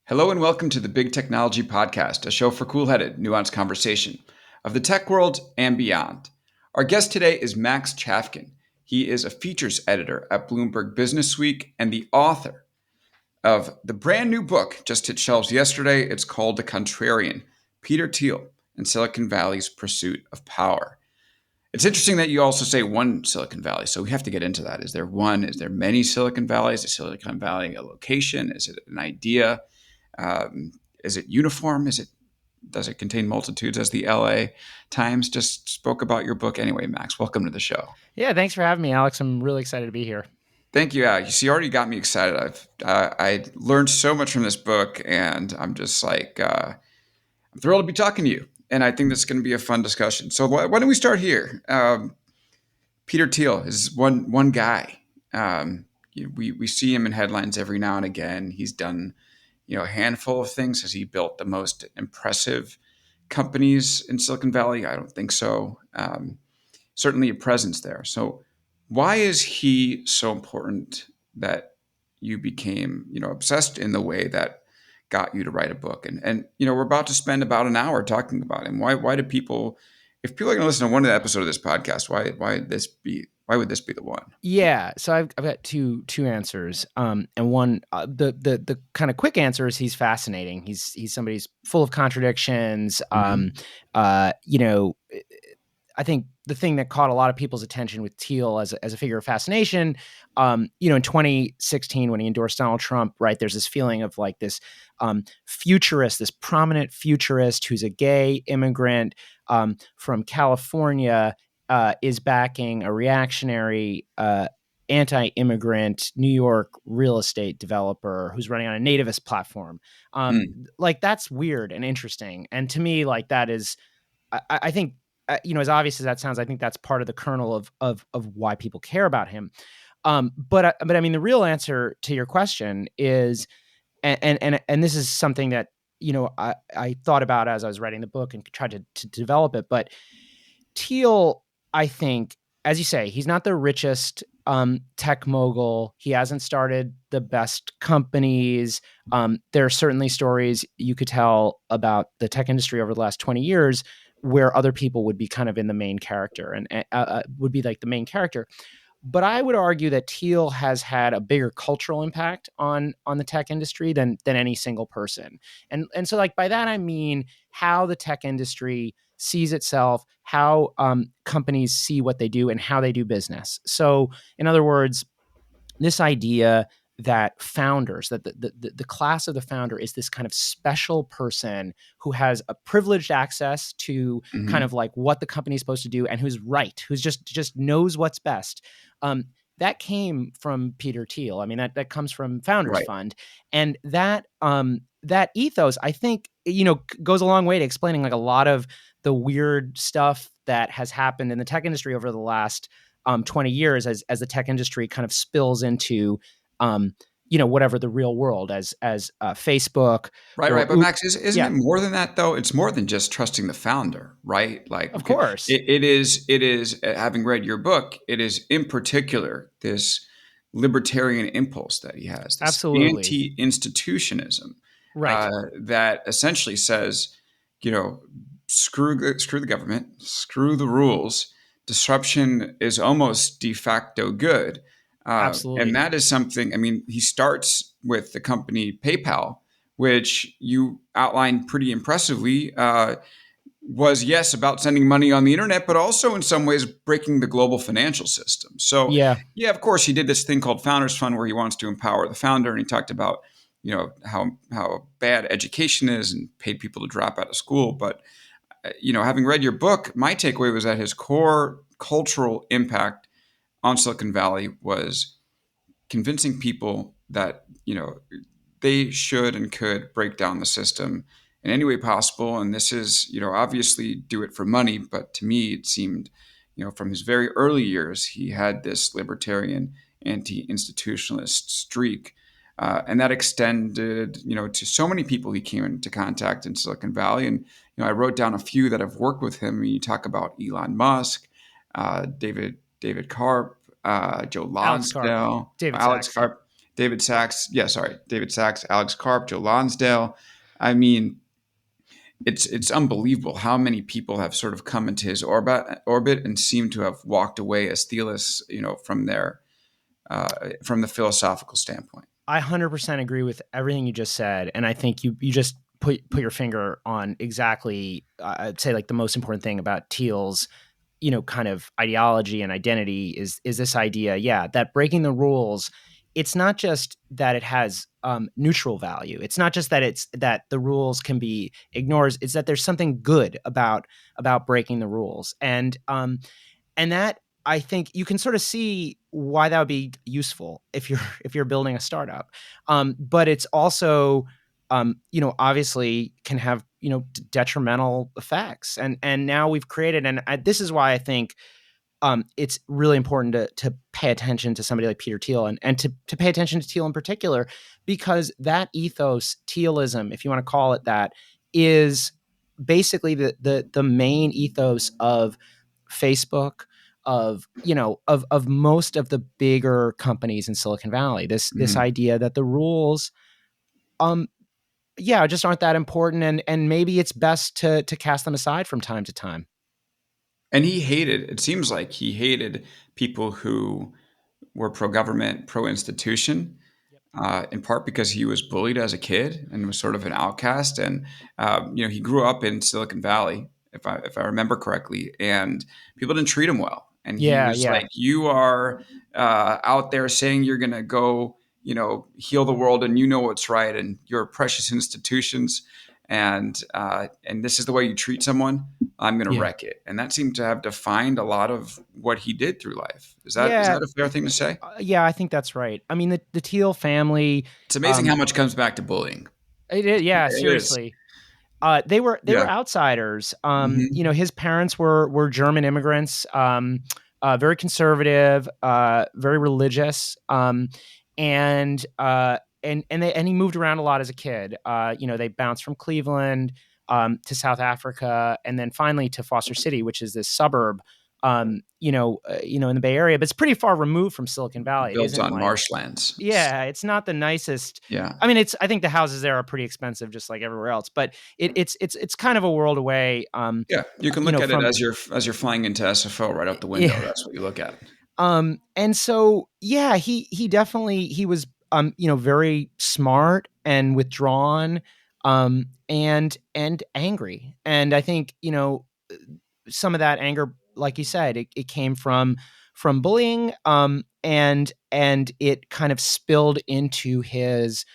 Hello and welcome to the Big Technology Podcast, a show for cool-headed, nuanced conversation of the tech world and beyond. Our guest today is Max Chafkin. He is a features editor at Bloomberg Businessweek and the author of the brand new book, just hit shelves yesterday. It's called The Contrarian, Peter Thiel and Silicon Valley's Pursuit of Power. It's interesting that you also say one Silicon Valley, so we have to get into that. Is there one? Is there many Silicon Valleys? Is Silicon Valley a location? Is it an idea? Is it uniform? Does it contain multitudes, as the LA Times just spoke about your book? Anyway, Max, welcome to the show. Yeah, thanks for having me, Alex. I'm really excited to be here. Thank you. You see, you already got me excited. I learned so much from this book, and I'm just like, I'm thrilled to be talking to you. And I think this is going to be a fun discussion. So why don't we start here? Peter Thiel is one guy. We see him in headlines every now and again. He's done a handful of things. Has he built the most impressive companies in Silicon Valley? I don't think so. Certainly a presence there. So why is he so important that you became, obsessed in the way that got you to write a book? And we're about to spend about an hour talking about him. Why do people, if people are going to listen to one episode of this podcast, why would this be the one? Yeah, so I've got two answers. And one, the kind of quick answer is he's fascinating. He's somebody who's full of contradictions. I think the thing that caught a lot of people's attention with Thiel as a figure of fascination, in 2016 when he endorsed Donald Trump, right, there's this feeling of like this futurist, this prominent futurist who's a gay immigrant from California, is backing a reactionary anti-immigrant New York real estate developer who's running on a nativist platform. Like, that's weird and interesting. And to me, like, that is, I think, as obvious as that sounds, I think that's part of the kernel of why people care about him. But I mean, the real answer to your question is, and this is something that I thought about as I was writing the book and tried to develop it. But Thiel, I think, as you say, he's not the richest tech mogul. He hasn't started the best companies. There are certainly stories you could tell about the tech industry over the last 20 years where other people would be kind of in the main character and would be like the main character. But I would argue that Thiel has had a bigger cultural impact on the tech industry than any single person. And so, like, by that I mean how the tech industry sees itself, how companies see what they do, and how they do business. So, in other words, this idea that founders, that the class of the founder is this kind of special person who has a privileged access to kind of like what the company is supposed to do and who's right, who's just knows what's best. That came from Peter Thiel. I mean, that comes from Founders Fund. And that ethos, I think, goes a long way to explaining like a lot of the weird stuff that has happened in the tech industry over the last 20 years as the tech industry kind of spills into whatever the real world as Facebook. Right. But Max, isn't it more than that though? It's more than just trusting the founder, right? Like, of course, it is. Having read your book, it is in particular this libertarian impulse that he has, this absolutely anti-institutionism, right? That essentially says, screw the government, screw the rules. Disruption is almost de facto good. Absolutely. And that is something, I mean, he starts with the company PayPal, which you outlined pretty impressively, was, yes, about sending money on the internet, but also in some ways breaking the global financial system. So, yeah, of course, he did this thing called Founders Fund where he wants to empower the founder. And he talked about, how bad education is and paid people to drop out of school. But, having read your book, my takeaway was that his core cultural impact on Silicon Valley was convincing people that, they should and could break down the system in any way possible. And this is, obviously do it for money. But to me, it seemed, from his very early years, he had this libertarian anti-institutionalist streak. And that extended, to so many people he came into contact in Silicon Valley. And, I wrote down a few that have worked with him. You talk about Elon Musk, David Karp, Joe Logsdale, Alex Karp, David Sachs. Yeah, sorry, David Sachs, Alex Karp, Joe Lonsdale. I mean, it's unbelievable how many people have sort of come into his orbit and seem to have walked away as Thielists, from the philosophical standpoint. I 100% agree with everything you just said, and I think you just put your finger on exactly, I'd say, like the most important thing about Thiel's, kind of ideology and identity is this idea, yeah, that breaking the rules, it's not just that it has neutral value. It's not just that it's that the rules can be ignored. It's that there's something good about breaking the rules, and that, I think you can sort of see why that would be useful if you're if you're building a startup. But it's also, obviously can have, detrimental effects. And now we've created, and this is why I think it's really important to pay attention to somebody like Peter Thiel, and to pay attention to Thiel in particular, because that ethos, Thielism, if you want to call it that, is basically the main ethos of Facebook, of most of the bigger companies in Silicon Valley. This Mhm. idea that the rules, um, yeah, just aren't that important, and maybe it's best to cast them aside from time to time. And it seems like he hated people who were pro government, pro institution, Yep. in part because he was bullied as a kid and was sort of an outcast. And he grew up in Silicon Valley, if I remember correctly, and people didn't treat him well. And he Yeah, was yeah, like, "You are out there saying you're going to go, heal the world, and you know what's right, and your precious institutions, and this is the way you treat someone. I'm going to yeah, wreck it." And that seemed to have defined a lot of what he did through life. Is yeah. that a fair thing to say? Yeah, I think that's right. I mean, the Thiel family, It's amazing how um, much comes back to bullying. it is, yeah, It is. seriously. They were Yeah. outsiders. Hmm. His parents were German immigrants, very conservative, very religious, and he moved around a lot as a kid. They bounced from Cleveland to South Africa, and then finally to Foster City, which is this suburb, in the Bay Area, but it's pretty far removed from Silicon Valley. It Built isn't on like, marshlands. yeah, it's not the nicest. Yeah. I mean, I think the houses there are pretty expensive, just like everywhere else. But it's kind of a world away. Yeah. You can look at it From as you're flying into SFO right out the window. yeah. That's what you look at. And so yeah, he definitely he was very smart and withdrawn, and angry. And I think some of that anger, like you said, it came from bullying, and it kind of spilled into his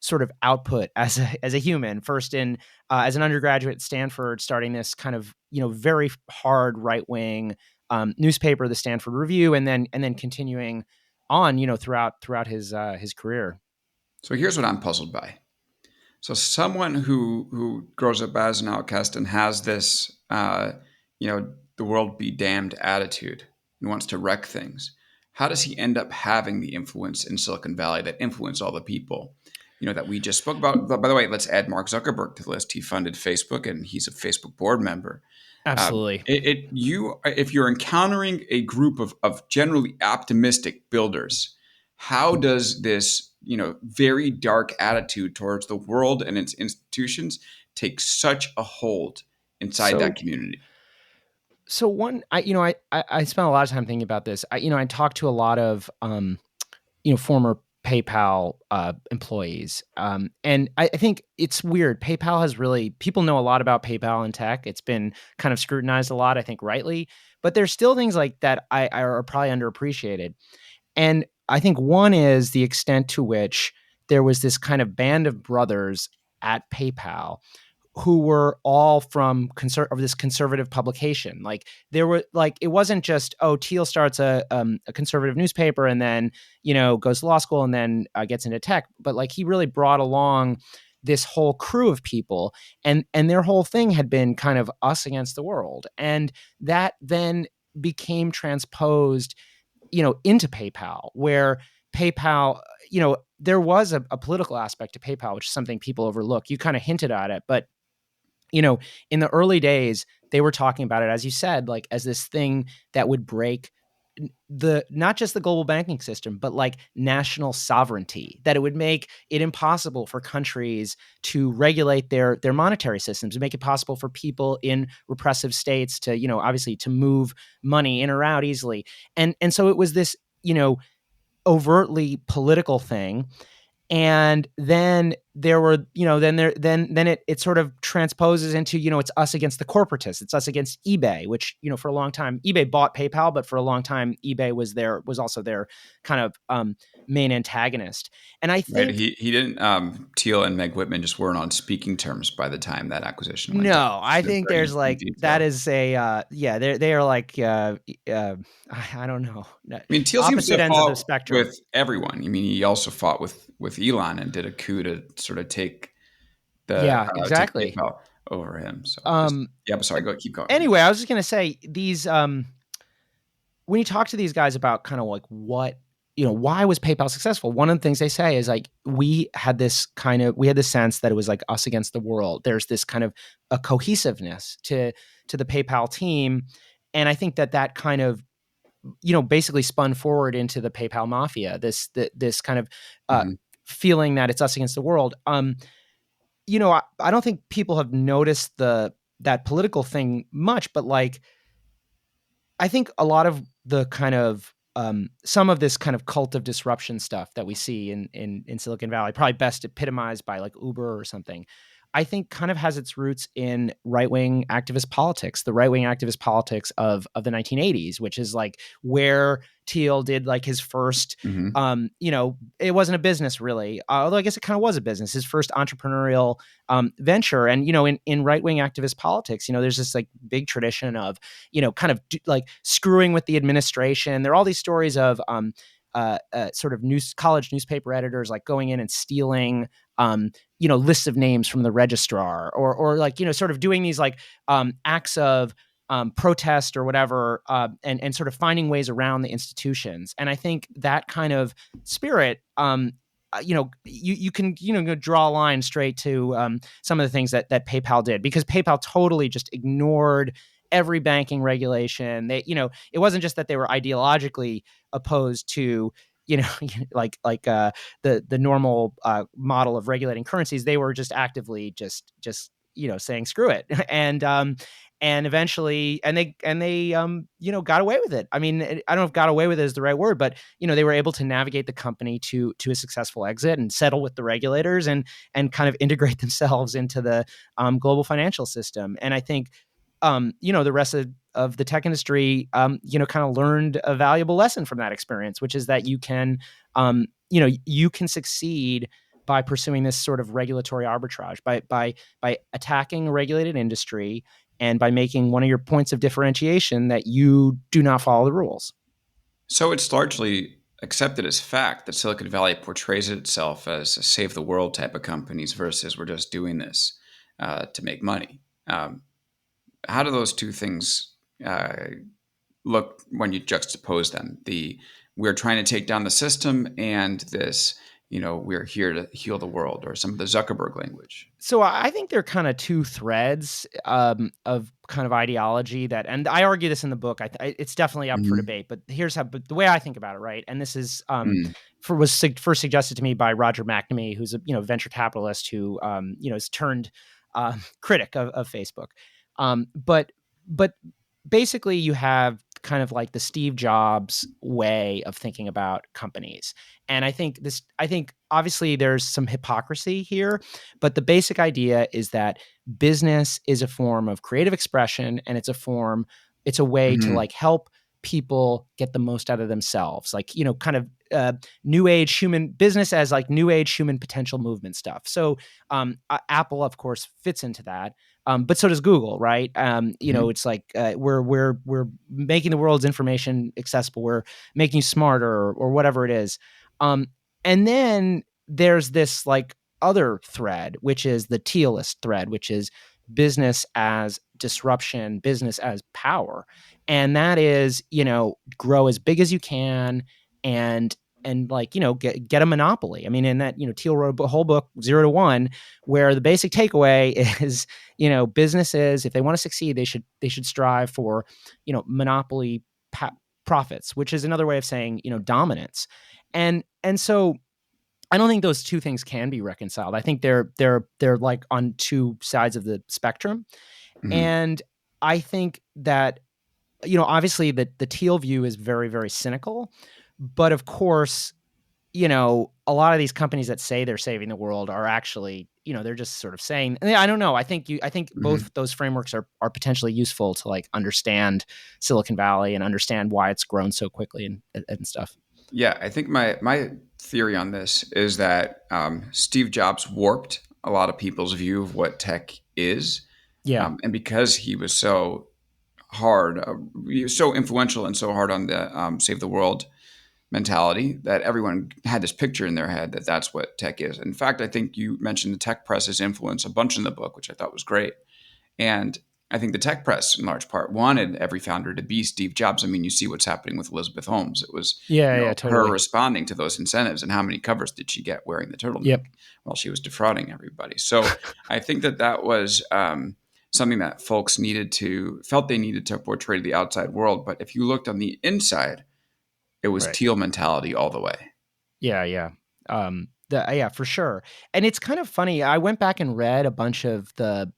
sort of output as a human. First in as an undergraduate at Stanford, starting this kind of very hard right wing newspaper, the Stanford Review, and then continuing on throughout his career. So here's what I'm puzzled by. So someone who grows up as an outcast and has this, the world be damned attitude and wants to wreck things. How does he end up having the influence in Silicon Valley that influence all the people, that we just spoke about? By the way, let's add Mark Zuckerberg to the list. He funded Facebook and he's a Facebook board member. Absolutely. If you're encountering a group of generally optimistic builders, how does this very dark attitude towards the world and its institutions take such a hold inside that So community? so one, I spent a lot of time thinking about this. I talked to a lot of former PayPal employees, and I think it's weird. PayPal has really, people know a lot about PayPal and tech. It's been kind of scrutinized a lot, I think rightly, but there's still things like that I are probably underappreciated. And I think one is the extent to which there was this kind of band of brothers at PayPal who were all from of this conservative publication. Like, there were, like, it wasn't just, oh, Thiel starts a conservative newspaper and then goes to law school and then gets into tech, but like he really brought along this whole crew of people, and their whole thing had been kind of us against the world, and that then became transposed into PayPal, where PayPal, there was a political aspect to PayPal, which is something people overlook. You kind of hinted at it, but in the early days, they were talking about it, as you said, like as this thing that would break the not just the global banking system, but like national sovereignty, that it would make it impossible for countries to regulate their monetary systems, to make it possible for people in repressive states to, obviously to move money in or out easily. And so it was this, overtly political thing. And then there were, it sort of transposes into, it's us against the corporatists. It's us against eBay, which, for a long time, eBay bought PayPal, but for a long time, eBay was also their kind of main antagonist. And I Right. think He didn't. Thiel and Meg Whitman just weren't on speaking terms by the time that acquisition went down. no, I They're think very there's in like that detail. is a they are like I don't know, I mean, Thiel seems to opposite have ends of the fought spectrum. with everyone. I mean, he also fought with Elon and did a coup to sort of Yeah, take exactly. PayPal over him. So just Um, yeah. I'm sorry. Go keep going. anyway, I was just gonna say these when you talk to these guys about kind of like what, why was PayPal successful? One of the things they say is like, we had this sense that it was like us against the world. There's this kind of a cohesiveness to the PayPal team. And I think that kind of, basically spun forward into the PayPal mafia, this kind of Hmm. feeling that it's us against the world. I don't think people have noticed that political thing much, but like, I think a lot of the kind of some of this kind of cult of disruption stuff that we see in Silicon Valley, probably best epitomized by like Uber or something, I think kind of has its roots in right-wing activist politics, the right-wing activist politics of the 1980s, which is like where Thiel did like his first, Hmm. it wasn't a business really, although I guess it kind of was a business, his first entrepreneurial venture. And, in right-wing activist politics, there's this like big tradition of, kind of like screwing with the administration. There are all these stories of sort of college newspaper editors like going in and stealing lists of names from the registrar, or like, sort of doing these like acts of protest or whatever, and sort of finding ways around the institutions. And I think that kind of spirit, you can draw a line straight to some of the things that PayPal did, because PayPal totally just ignored every banking regulation. It wasn't just that they were ideologically opposed to, the normal model of regulating currencies. They were just actively just saying screw it, and eventually, they got away with it. I mean, I don't know if got away with it is the right word, but they were able to navigate the company to a successful exit and settle with the regulators, and kind of integrate themselves into the global financial system. And I think the rest of the tech industry, kind of learned a valuable lesson from that experience, which is that you can succeed by pursuing this sort of regulatory arbitrage, by attacking a regulated industry, and by making one of your points of differentiation that you do not follow the rules. So it's largely accepted as fact that Silicon Valley portrays itself as a save the world type of companies versus we're just doing this to make money. How do those two things look when you juxtapose them? We're trying to take down the system, and this, we're here to heal the world, or some of the Zuckerberg language. So I think there are kind of two threads of kind of ideology and I argue this in the book. It's definitely up for Hmm. debate, but but the way I think about it, right? And this is Mm. first suggested to me by Roger McNamee, who's a venture capitalist who has turned critic of Facebook. But basically, you have kind of like the Steve Jobs way of thinking about companies. And I think obviously there's some hypocrisy here, but the basic idea is that business is a form of creative expression, and it's a way to Hmm. like help people get the most out of themselves. Like, kind of new age human business as like new age human potential movement stuff. So Apple, of course, fits into that. But so does Google, right? Hmm. It's like we're making the world's information accessible. We're making you smarter, or whatever it is. Um, and then there's this like other thread, which is the Thielist thread, which is business as disruption, business as power, and that is grow as big as you can, and like get a monopoly. I mean, in that Thiel wrote a whole book, Zero to One, where the basic takeaway is businesses, if they want to succeed, they should strive for monopoly profits, which is another way of saying, dominance. And so I don't think those two things can be reconciled. I think they're like on two sides of the spectrum. Mm-hmm. And I think that, obviously the Thiel view is very, very cynical, but of course, a lot of these companies that say they're saving the world are actually, they're just sort of saying, I don't know. I think Mm-hmm. both those frameworks are potentially useful to like understand Silicon Valley and understand why it's grown so quickly and stuff. Yeah, I think my theory on this is that Steve Jobs warped a lot of people's view of what tech is, Yeah. and because he was so hard, he was so influential and so hard on the save the world mentality that everyone had this picture in their head that that's what tech is. In fact, I think you mentioned the tech press's influence a bunch in the book, which I thought was great. And I think the tech press, in large part, wanted every founder to be Steve Jobs. I mean, you see what's happening with Elizabeth Holmes. It was, Yeah. Yeah. her Totally. responding to those incentives, and how many covers did she get wearing the turtleneck Yep. while she was defrauding everybody? So I think that was something that folks felt they needed to portray to the outside world. But if you looked on the inside, it was Right. Thiel mentality all the way. Yeah. Yeah. Yeah, for sure. And it's kind of funny. I went back and read a bunch of the,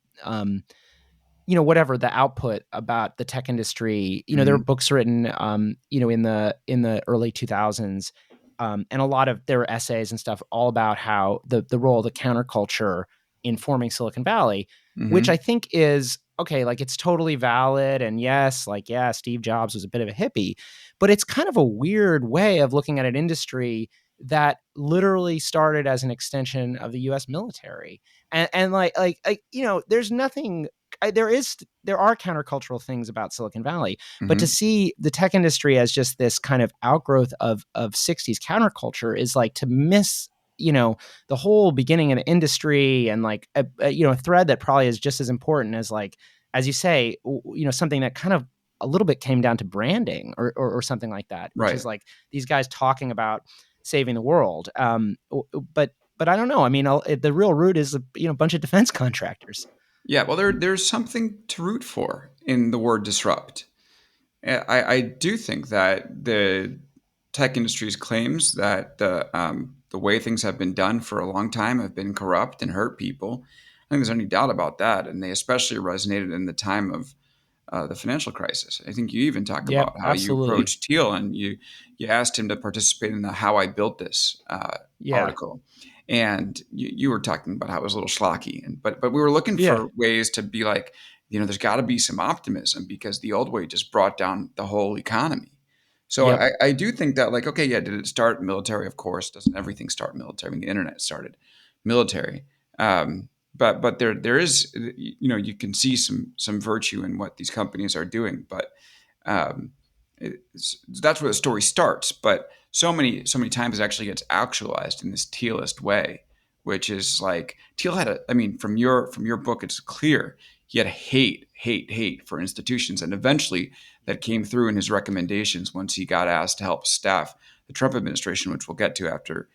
whatever the output about the tech industry. There were Hmm. books written, in the early 2000s, and a lot of there were essays and stuff all about how the role of the counterculture in forming Silicon Valley, which I Hmm. think is okay. Like it's totally valid, and yes, like yeah, Steve Jobs was a bit of a hippie, but it's kind of a weird way of looking at an industry that literally started as an extension of the U.S. military, and there's nothing. There are countercultural things about Silicon Valley, but to Hmm. see the tech industry as just this kind of outgrowth of 60s counterculture is like to miss the whole beginning of the industry, and like a thread that probably is just as important as, like, as you say, something that kind of a little bit came down to branding or something like that, which Right. is like these guys talking about saving the world. But I don't know. I mean, the real root is a bunch of defense contractors. Yeah. Well, there's something to root for in the word disrupt. I do think that the tech industry's claims that the way things have been done for a long time have been corrupt and hurt people. I think there's any doubt about that, and they especially resonated in the time of the financial crisis. I think you even talk Yep, about how you absolutely. approached Thiel and you asked him to participate in the "How I Built This" Yeah. article, and you were talking about how it was a little schlocky, but we were looking Yeah. for ways to be like, there's got to be some optimism because the old way just brought down the whole economy. So Yep. I do think that, like, okay, yeah, did it start military? Of course, doesn't everything start military? I mean, the internet started military. But there is, you can see some virtue in what these companies are doing, but um, that's where the story starts. But so many times it actually gets actualized in this Thielist way, which is like Thiel had I mean, from your book, it's clear he had hate for institutions, and eventually that came through in his recommendations once he got asked to help staff the Trump administration, which we'll get to after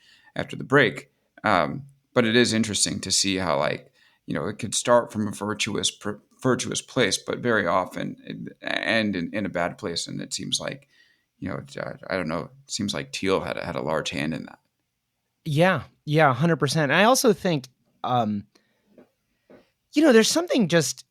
the break. Um, but it is interesting to see how, like, it could start from a virtuous place, but very often end in a bad place. And it seems like, I don't know, it seems like Thiel had a large hand in that. Yeah. Yeah. 100%. I also think, um, there's something just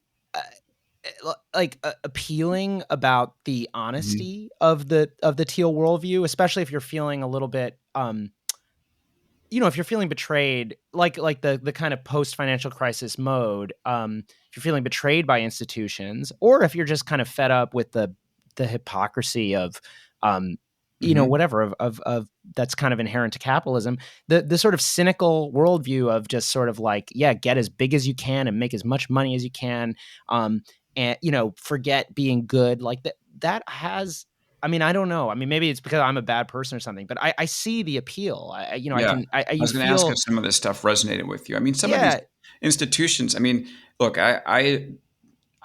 like appealing about the Hmm. honesty of the Teal worldview, especially if you're feeling a little bit, if you're feeling betrayed, like the kind of post financial crisis mode, if you're feeling betrayed by institutions, or if you're just kind of fed up with the hypocrisy of, um, Hmm. whatever of that's kind of inherent to capitalism, the sort of cynical worldview of just sort of like, yeah, get as big as you can and make as much money as you can, um, and forget being good, like that has. I mean, I don't know. I mean, maybe it's because I'm a bad person or something, but I see the appeal. I Yeah. can, I you was going to ask if feel, some of this stuff resonated with you. I mean, some of these yeah, institutions, I mean, look, I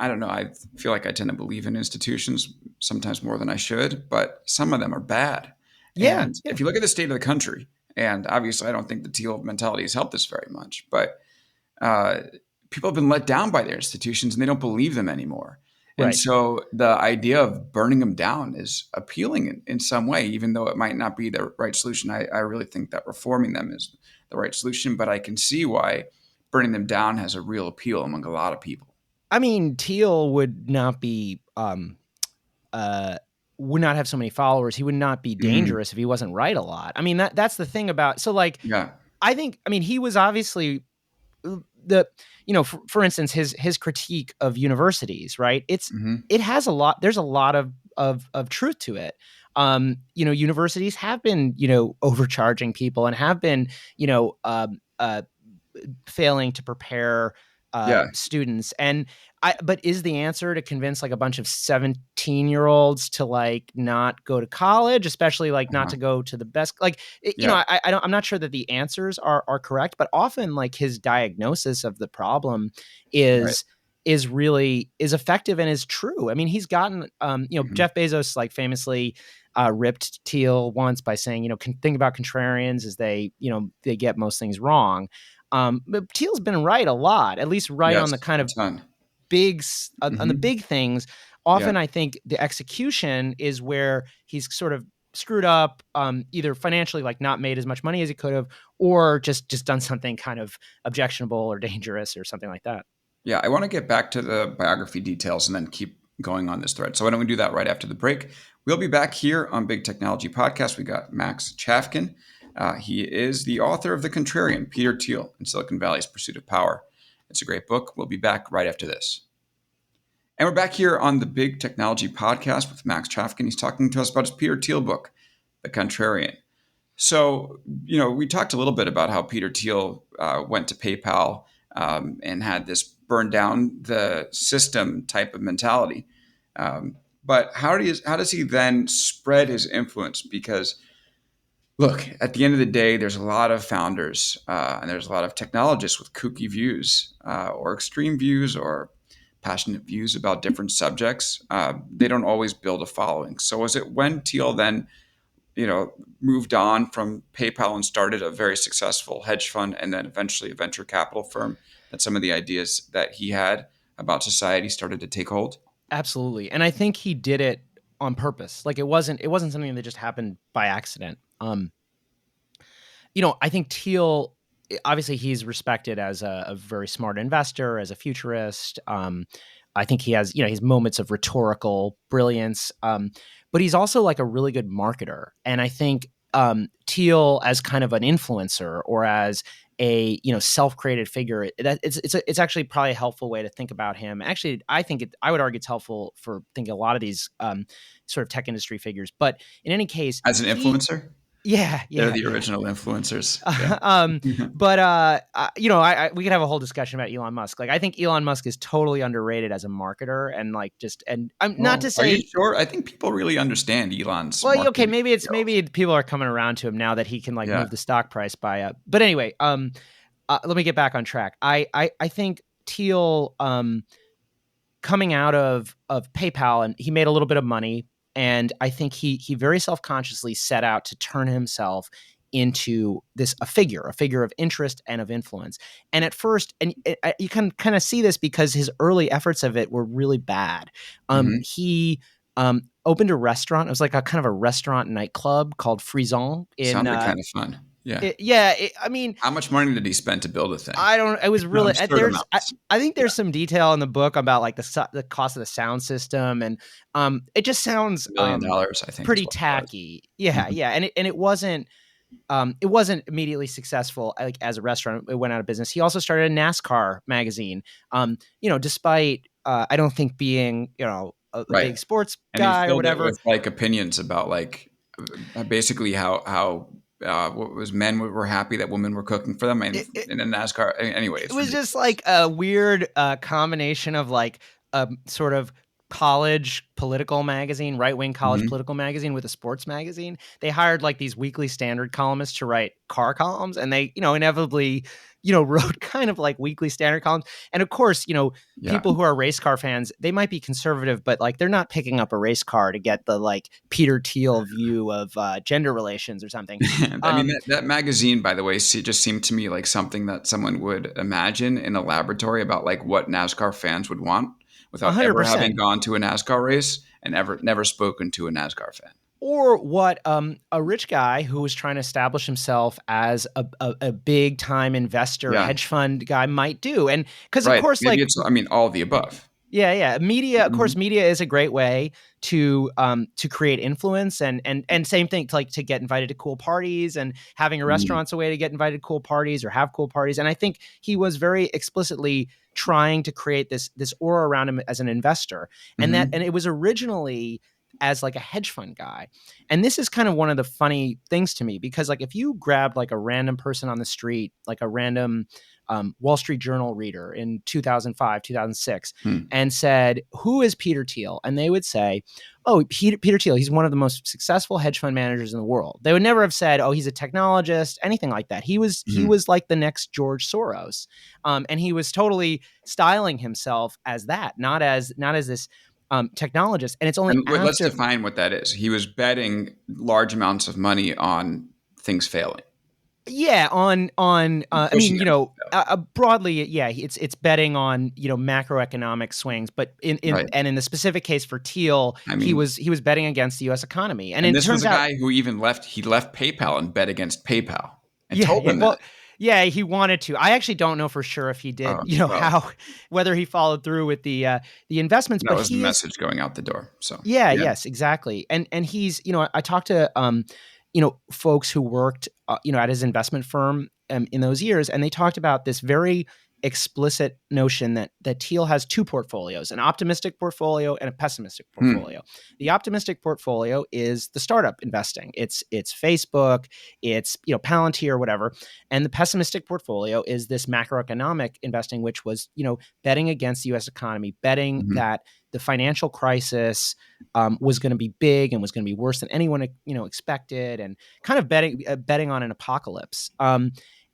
don't know. I feel like I tend to believe in institutions sometimes more than I should, but some of them are bad. yeah, And yeah, if you look at the state of the country, and obviously I don't think the Teal mentality has helped us very much, but uh, people have been let down by their institutions and they don't believe them anymore. And Right. so the idea of burning them down is appealing in some way, even though it might not be the right solution. I really think that reforming them is the right solution, but I can see why burning them down has a real appeal among a lot of people. I mean, Thiel would not be would not have so many followers. He would not be Mhm. dangerous if he wasn't right a lot. I mean, that's the thing about so like Yeah. I think I mean he was obviously the for instance his critique of universities, right? Hmm. It has a lot there's a lot of truth to it. Universities have been, overcharging people and have been, failing to prepare Yeah. students. But is the answer to convince like a bunch of 17-year-olds to like not go to college, especially like not Uh-huh. to go to the best, Yeah. I'm not sure that the answers are correct, but often like his diagnosis of the problem Right. is effective and is true. I mean, he's gotten, Hmm. Jeff Bezos like famously ripped Thiel once by saying, think about contrarians as they get most things wrong. But Thiel's been right a lot, at least right on the Yes. kind A of ton. on the Hmm. big things. Yeah. Often, I think the execution is where he's sort of screwed up, either financially, like not made as much money as he could have, or just done something kind of objectionable or dangerous or something like that. Yeah. I want to get back to the biography details and then keep going on this thread. So why don't we do that right after the break? We'll be back here on Big Technology Podcast. We got Max Chafkin. He is the author of The Contrarian, Peter Thiel, and Silicon Valley's Pursuit of Power. It's a great book. We'll be back right after this. And we're back here on the Big Technology Podcast with Max Chafkin. He's talking to us about his Peter Thiel book, The Contrarian. So, we talked a little bit about how Peter Thiel went to PayPal and had this burn down the system type of mentality. But how does he then spread his influence? Because look, at the end of the day, there's a lot of founders and there's a lot of technologists with kooky views or extreme views or passionate views about different subjects. They don't always build a following. So was it when Thiel then, moved on from PayPal and started a very successful hedge fund and then eventually a venture capital firm that some of the ideas that he had about society started to take hold? Absolutely, and I think he did it on purpose. Like it wasn't something that just happened by accident. I think Thiel, obviously, he's respected as a very smart investor, as a futurist. I think he has, his moments of rhetorical brilliance, but he's also like a really good marketer. And I think Thiel, as kind of an influencer or as a self-created figure, it's actually probably a helpful way to think about him. Actually, I would argue it's helpful for thinking a lot of these sort of tech industry figures. But in any case, As an influencer? yeah, They're yeah, the yeah. original influencers. Yeah. um, but we could have a whole discussion about Elon Musk. Like, I think Elon Musk is totally underrated as a marketer, and like, and I'm not to Well, are you say, sure? I think people really understand Elon's well, okay, marketing skills. maybe people are coming around to him now that he can like Yeah. move the stock price by up. But anyway, let me get back on track. I think Thiel, coming out of PayPal, and he made a little bit of money, and I think he very self consciously set out to turn himself into a figure of interest and of influence. And at first, and you can kind of see this because his early efforts of it were really bad. Hmm. He opened a restaurant. It was like a kind of a restaurant nightclub called Frison in Sounded kind of fun. Yeah. I mean, How much money did he spend to build a thing? I don't. It was really Absurd there's. amounts. I think Yeah. there's some detail in the book about like the cost of the sound system, and it just sounds $1 million, I think, is pretty what it was. tacky. Yeah, Mhm. yeah, and it wasn't immediately successful. Like as a restaurant, it went out of business. He also started a NASCAR magazine. Despite I don't think being a Right. big sports And he guy or filled it whatever. with like opinions about like basically how what was men were happy that women were cooking for them and It, in a NASCAR. Anyway, it it's was just ridiculous. like a weird combination of like a sort of college political magazine, right wing college Hmm. political magazine with a sports magazine. They hired like these Weekly Standard columnists to write car columns, and they, inevitably, wrote kind of like Weekly Standard columns. And of course, Yeah. people who are race car fans, they might be conservative, but like they're not picking up a race car to get the like Peter Thiel view of gender relations or something. I mean, Um, that magazine, by the way, just seemed to me like something that someone would imagine in a laboratory about like what NASCAR fans would want. without ever having 100%. gone to a NASCAR race and never spoken to a NASCAR fan. Or what a rich guy who was trying to establish himself as a big time investor, Yeah, hedge fund guy might do. And because of right. course, Maybe like, it's, I mean, all of the above. yeah, media. Of Mhm. course, media is a great way to create influence, and same thing, to like to get invited to cool parties, and having a Mm. restaurant's a way to get invited to cool parties or have cool parties. And I think he was very explicitly trying to create this aura around him as an investor, and Mhm. it was originally as like a hedge fund guy. And this is kind of one of the funny things to me, because like if you grabbed like a random person on the street, like a random Wall Street Journal reader in 2005, 2006, Hmm. and said, "Who is Peter Thiel?" And they would say, "Oh, Peter Thiel, he's one of the most successful hedge fund managers in the world." They would never have said, "Oh, he's a technologist," anything like that. He Mhm. was like the next George Soros, and he was totally styling himself as that, not as this technologist. And it's only And let's after, define what that is. He was betting large amounts of money on things failing, yeah, on I pushing mean, them to fail. broadly, yeah, it's betting on, macroeconomic swings, but Right. in the specific case for Thiel, I mean, he was betting against the U.S. economy, and and it this was turns a out, guy who even left PayPal and bet against PayPal and yeah, told yeah, them that. well, yeah, he wanted to. I actually don't know for sure if he did, Well, how, whether he followed through with the investments, that but was the he is. message going out the door. So, Yeah, yeah. yes, exactly. And he's, I talked to folks who worked at his investment firm in those years, and they talked about this very explicit notion that Thiel has two portfolios, an optimistic portfolio and a pessimistic Hmm. portfolio. The optimistic portfolio is the startup investing. It's Facebook, it's Palantir, whatever. And the pessimistic portfolio is this macroeconomic investing, which was, betting against the US economy, betting Mhm. that the financial crisis was going to be big and was going to be worse than anyone expected, and kind of betting on an apocalypse.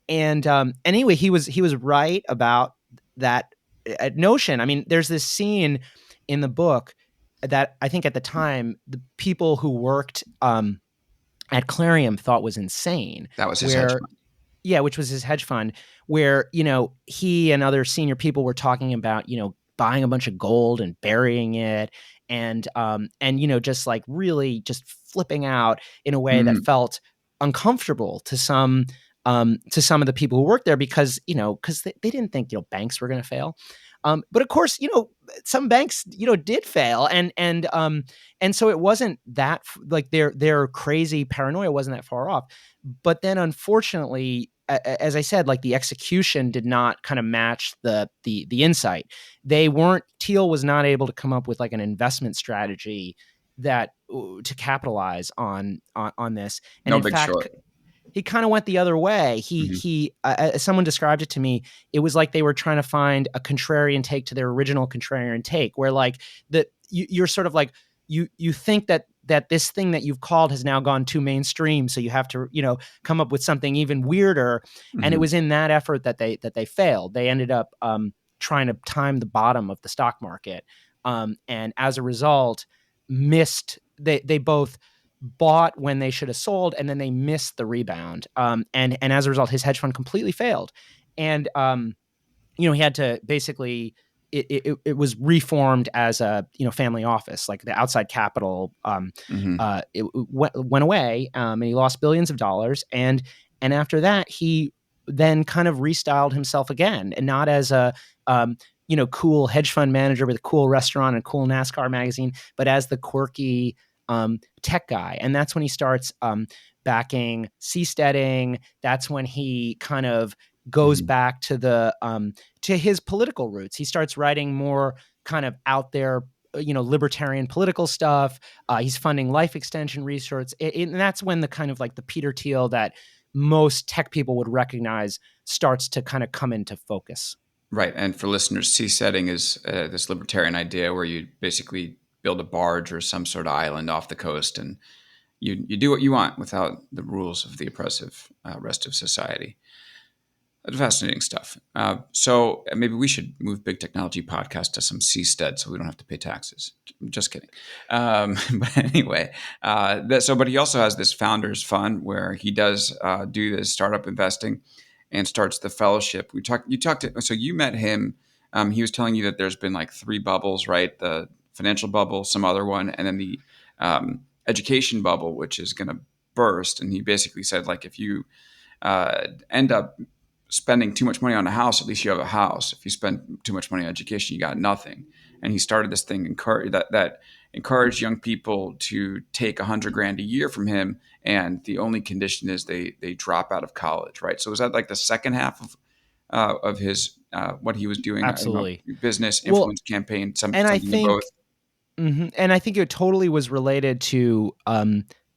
And anyway, he was right about that notion. I mean, there's this scene in the book that I think at the time the people who worked at Clarion thought was insane, That was his hedge where, fund. yeah, which was his hedge fund, where, he and other senior people were talking about, buying a bunch of gold and burying it, and just like really just flipping out in a way that Mhm. felt uncomfortable to some of the people who worked there, because they didn't think banks were going to fail. But of course, some banks did fail, and so it wasn't that like their crazy paranoia wasn't that far off. But then, unfortunately, as I said, like the execution did not kind of match the insight. They weren't Thiel was not able to come up with like an investment strategy that to capitalize on this. And No in Big fact, Short. he kind of went the other way. Mhm. He as someone described it to me, it was like they were trying to find a contrarian take to their original contrarian take, where like you're sort of like you think that this thing that you've called has now gone too mainstream, so you have to come up with something even weirder. And it Mhm. was in that effort that they failed. They ended up trying to time the bottom of the stock market, and as a result, missed. They both bought when they should have sold, and then they missed the rebound. And as a result, his hedge fund completely failed. And he had to basically it was reformed as a family office, like the outside capital Mhm. went away, and he lost billions of dollars. And after that, he then kind of restyled himself again, and not as a cool hedge fund manager with a cool restaurant and a cool NASCAR magazine, but as the quirky tech guy. And that's when he starts backing seasteading. That's when he kind of goes Mhm. back to the to his political roots. He starts writing more kind of out there, libertarian political stuff. He's funding life extension research, and that's when the kind of like the Peter Thiel that most tech people would recognize starts to kind of come into focus. Right. And for listeners, seasetting is this libertarian idea where you basically build a barge or some sort of island off the coast, and you do what you want without the rules of the oppressive rest of society. Fascinating stuff. So maybe we should move Big Technology Podcast to some seastead so we don't have to pay taxes. Just kidding. But anyway, but he also has this founders fund where he does do this startup investing and starts the fellowship. So you met him he was telling you that there's been like three bubbles, right? The financial bubble, some other one, and then the education bubble, which is going to burst. And he basically said, like, if you end up spending too much money on a house, at least you have a house. If you spend too much money on education, you got nothing. And he started this thing that encouraged young people to take $100,000 a year from him, and the only condition is they drop out of college, right? So was that like the second half of his what he was doing? Absolutely. Business Well, influence campaign, and I something of both. think and I think it totally was related to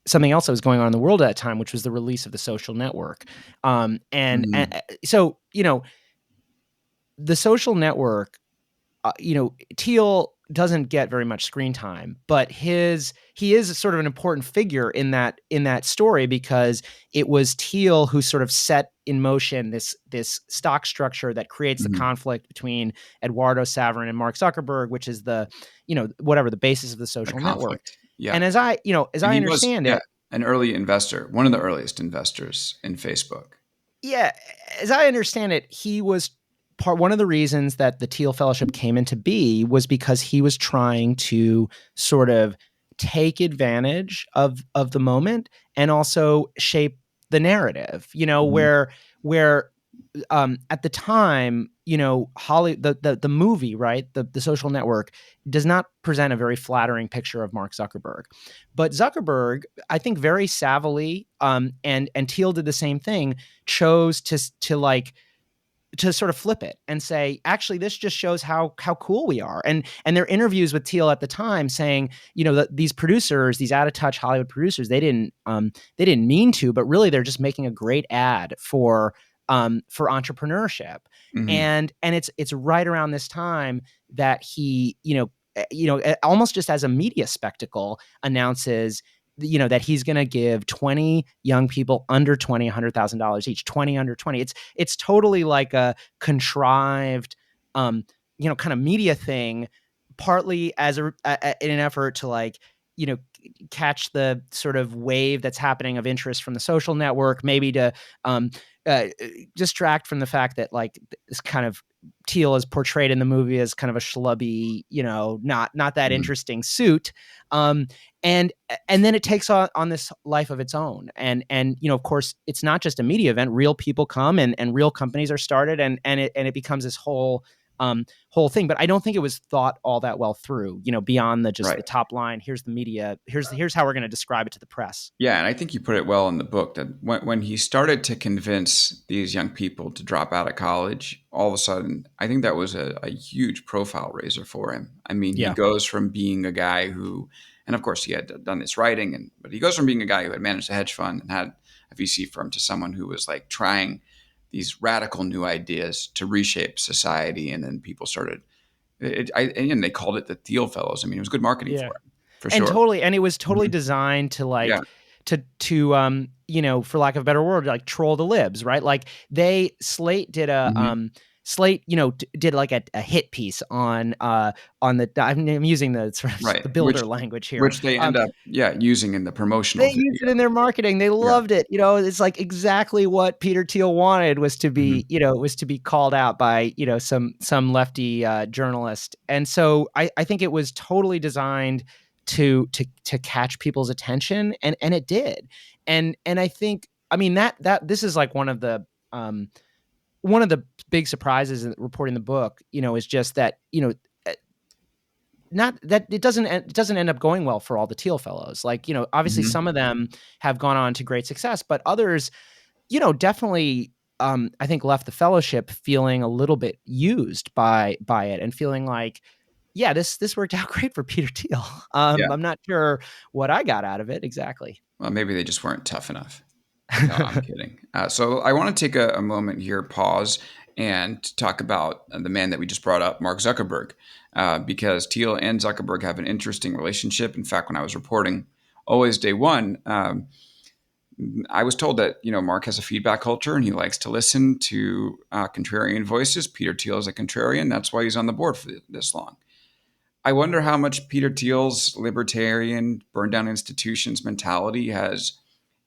something else that was going on in the world at that time, which was the release of the Social Network. Mm-hmm. So, the Social Network, Thiel doesn't get very much screen time, but he is sort of an important figure in that story, because it was Thiel who sort of set in motion this stock structure that creates the Mm-hmm. conflict between Eduardo Saverin and Mark Zuckerberg, which is the whatever the basis of the The social network. conflict, yeah. And as And I he was, understand yeah, it, an early investor, one of the earliest investors in Facebook. yeah, as I understand it, he was one of the reasons that the Thiel Fellowship came into be was because he was trying to sort of take advantage of the moment and also shape the narrative. Mm-hmm. Where at the time, the movie, right, the Social Network, does not present a very flattering picture of Mark Zuckerberg. But Zuckerberg, I think, very savvily, and Thiel did the same thing, chose to sort of flip it and say, actually, this just shows how cool we are. And their interviews with Thiel at the time saying, that these producers, these out of touch Hollywood producers, they didn't mean to, but really they're just making a great ad for entrepreneurship. Mm-hmm. And it's right around this time that he, almost just as a media spectacle, announces that he's going to give 20 young people under 20 $100,000 each. 20 under 20. It's totally like a contrived kind of media thing, partly as in an effort to, like, catch the sort of wave that's happening of interest from the social network, maybe to uh, distract from the fact that, like, this kind of Thiel is portrayed in the movie as kind of a schlubby, not that Mm-hmm. interesting suit. And then it takes on this life of its own. And of course, it's not just a media event. Real people come, and real companies are started, and it becomes this whole thing. But I don't think it was thought all that well through, beyond just the Right. top line. Here's the media. Here's how we're going to describe it to the press. Yeah, and I think you put it well in the book that when he started to convince these young people to drop out of college, all of a sudden, I think that was a huge profile raiser for him. I mean, he Yeah. goes from being a guy who, and of course he had done this writing, but he goes from being a guy who had managed a hedge fund and had a VC firm to someone who was like trying these radical new ideas to reshape society, and then people started. And they called it the Thiel Fellows. I mean, it was good marketing Yeah. for him, for And sure. totally, and it was totally Mhm. designed to, Yeah. like, for lack of a better word, like, troll the libs, right? Like, Slate did Mhm. Slate, did like a hit piece on the, I'm using the sort of Right. the builder language here. Which they end up, yeah, using in the promotional They used video. it in their marketing. They Yeah. loved it. It's like exactly what Peter Thiel wanted, was to be, Mhm. was to be called out by, some lefty journalist. And so I think it was totally designed to catch people's attention, and it did. And I think, I mean, that this is like one of the big surprises in reporting the book, is just that, not that it doesn't end up going well for all the Thiel fellows. Like, obviously Mhm. some of them have gone on to great success, but others, definitely, I think, left the fellowship feeling a little bit used by it, and feeling like, yeah, this worked out great for Peter Thiel. Yeah. I'm not sure what I got out of it exactly. Well, maybe they just weren't tough enough. No, I'm kidding. So I want to take a moment here, pause, and talk about the man that we just brought up, Mark Zuckerberg, because Thiel and Zuckerberg have an interesting relationship. In fact, when I was reporting Always Day One, I was told that Mark has a feedback culture and he likes to listen to contrarian voices. Peter Thiel is a contrarian. That's why he's on the board for this long. I wonder how much Peter Thiel's libertarian, burn down institutions mentality has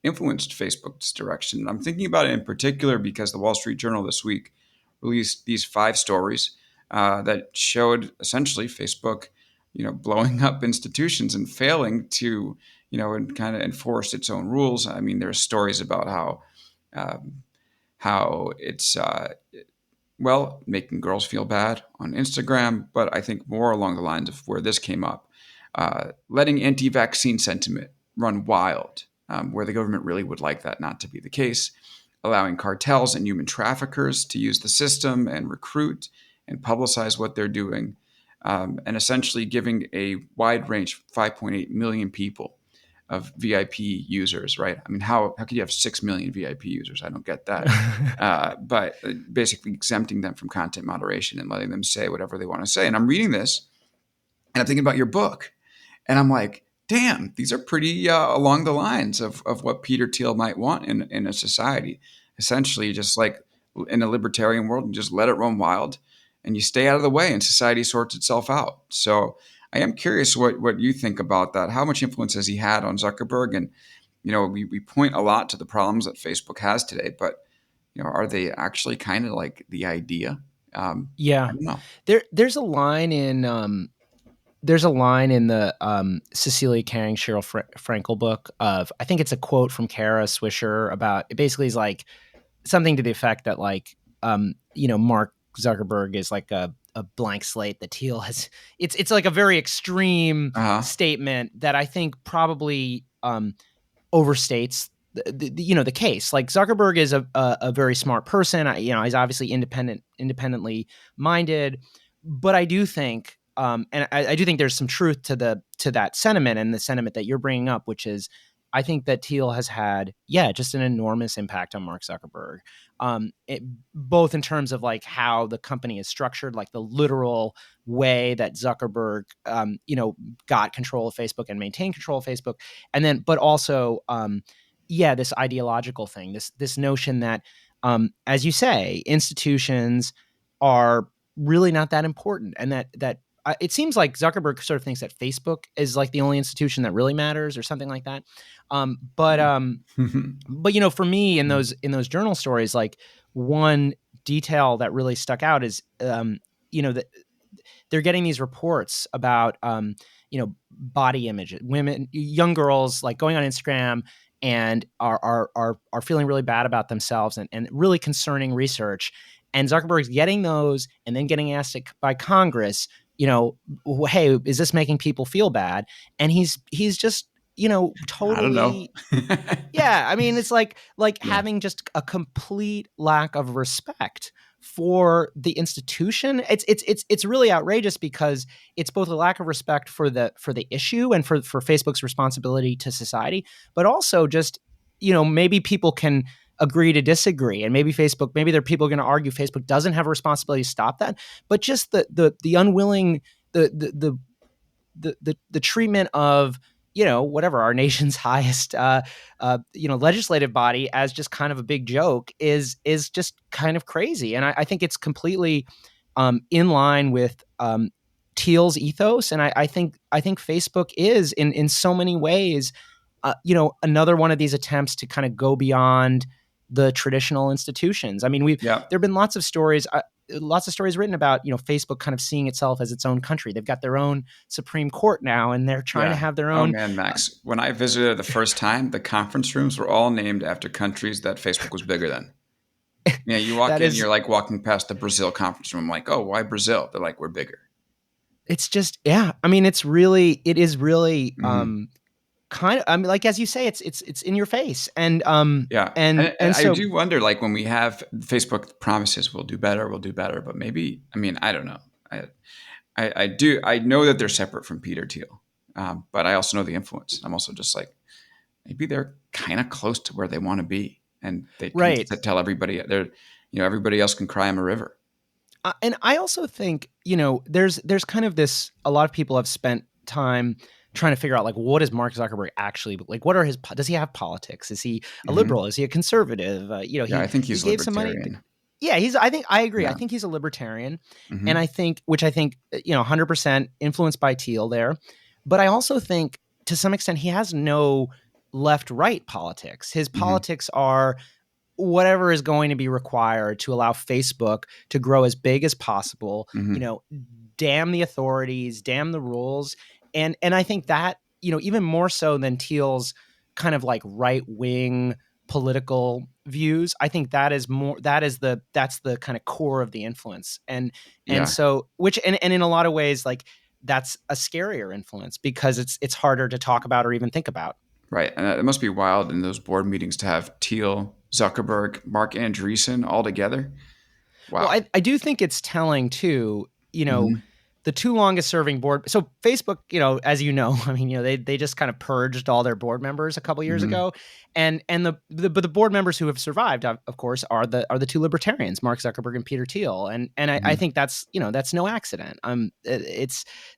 influenced Facebook's direction. I'm thinking about it in particular because the Wall Street Journal this week released these 5 stories that showed essentially Facebook, blowing up institutions and failing to, and kind of enforce its own rules. I mean, there's stories about um, how it's making girls feel bad on Instagram, but I think more along the lines of where this came up, letting anti-vaccine sentiment run wild, where the government really would like that not to be the case, allowing cartels and human traffickers to use the system and recruit and publicize what they're doing, and essentially giving a wide range, 5.8 million people of VIP users, right? I mean, how could you have 6 million VIP users? I don't get that. But basically exempting them from content moderation and letting them say whatever they want to say. And I'm reading this and I'm thinking about your book. And I'm like, damn, these are pretty along the lines of what Peter Thiel might want in a society. Essentially, just like in a libertarian world, you just let it run wild and you stay out of the way and society sorts itself out. So I am curious what you think about that. How much influence has he had on Zuckerberg? And, we point a lot to the problems that Facebook has today, but, are they actually kind of like the idea? Yeah. I don't know. There's a line in the Cecilia Caring, Cheryl Frankel book of, I think it's a quote from Kara Swisher about, it basically is like something to the effect that like, Mark Zuckerberg is like a blank slate that Thiel has. It's like a very extreme Uh-huh. statement that I think probably overstates the case. Like Zuckerberg is a very smart person. He's obviously independently minded, but I do think, and I do think there's some truth to that sentiment and the sentiment that you're bringing up, which is I think that Thiel has had, just an enormous impact on Mark Zuckerberg, both in terms of like how the company is structured, like the literal way that Zuckerberg, got control of Facebook and maintained control of Facebook, and then, but also, this ideological thing, this notion that, as you say, institutions are really not that important, and that it seems like Zuckerberg sort of thinks that Facebook is like the only institution that really matters, or something like that. But for me, in those journal stories, like one detail that really stuck out is that they're getting these reports about body image, women, young girls, like going on Instagram and are feeling really bad about themselves, and really concerning research. And Zuckerberg's getting those and then getting asked by Congress, hey, is this making people feel bad? And he's just, I don't know. totally. Yeah, I mean, it's like Yeah. having just a complete lack of respect for the institution. It's really outrageous, because it's both a lack of respect for the issue and for Facebook's responsibility to society, but also just, maybe people can agree to disagree, and maybe there are people going to argue Facebook doesn't have a responsibility to stop that, but just the unwilling, the treatment of, whatever, our nation's highest legislative body as just kind of a big joke is just kind of crazy. And I think it's completely in line with Thiel's ethos. And I think Facebook is in so many ways, another one of these attempts to kind of go beyond the traditional institutions. I mean, Yeah. there've been lots of stories written about, Facebook kind of seeing itself as its own country. They've got their own Supreme Court now, and they're trying to Yeah. have their Oh own. man, Max. When I visited the first time, the conference rooms were all named after countries that Facebook was bigger than. Yeah, you walk That in, is, you're like walking past the Brazil conference room. I'm like, oh, why Brazil? They're like, we're bigger. it's just, yeah. I mean, it is really Hmm. kind of. I mean, like as you say, it's in your face, and Yeah, and and I so do wonder, like when we have Facebook promises, we'll do better, but maybe, I mean, I don't know. I know that they're separate from Peter Thiel, but I also know the influence. I'm also just like, maybe they're kind of close to where they want to be, and they can right. tell everybody everybody else can cry 'em a river. And I also think, there's kind of this. A lot of people have spent time trying to figure out, like, what is Mark Zuckerberg actually like? What are does he have politics? Is he a Hmm. liberal? Is he a conservative? Yeah, I think He he's gave some money. libertarian. Yeah, I agree. I Yeah. think he's a libertarian, and Hmm. I think 100% influenced by Thiel there. But I also think, to some extent, he has no left right politics. His Hmm. politics are whatever is going to be required to allow Facebook to grow as big as possible. Mm-hmm. Damn the authorities, damn the rules. And I think that, even more so than Thiel's kind of like right wing political views, I think that's the kind of core of the influence. And Yeah. so, which, and in a lot of ways, like, that's a scarier influence because it's harder to talk about or even think about. Right. And it must be wild in those board meetings to have Thiel, Zuckerberg, Mark Andreessen all together. Well, Wow. I do think it's telling too, Mm-hmm. the two longest serving board. So Facebook, as you know, I mean, they just kind of purged all their board members a couple years Mm-hmm. ago. And but the board members who have survived, of course, are the two libertarians, Mark Zuckerberg and Peter Thiel. And I Mm-hmm. think that's no accident.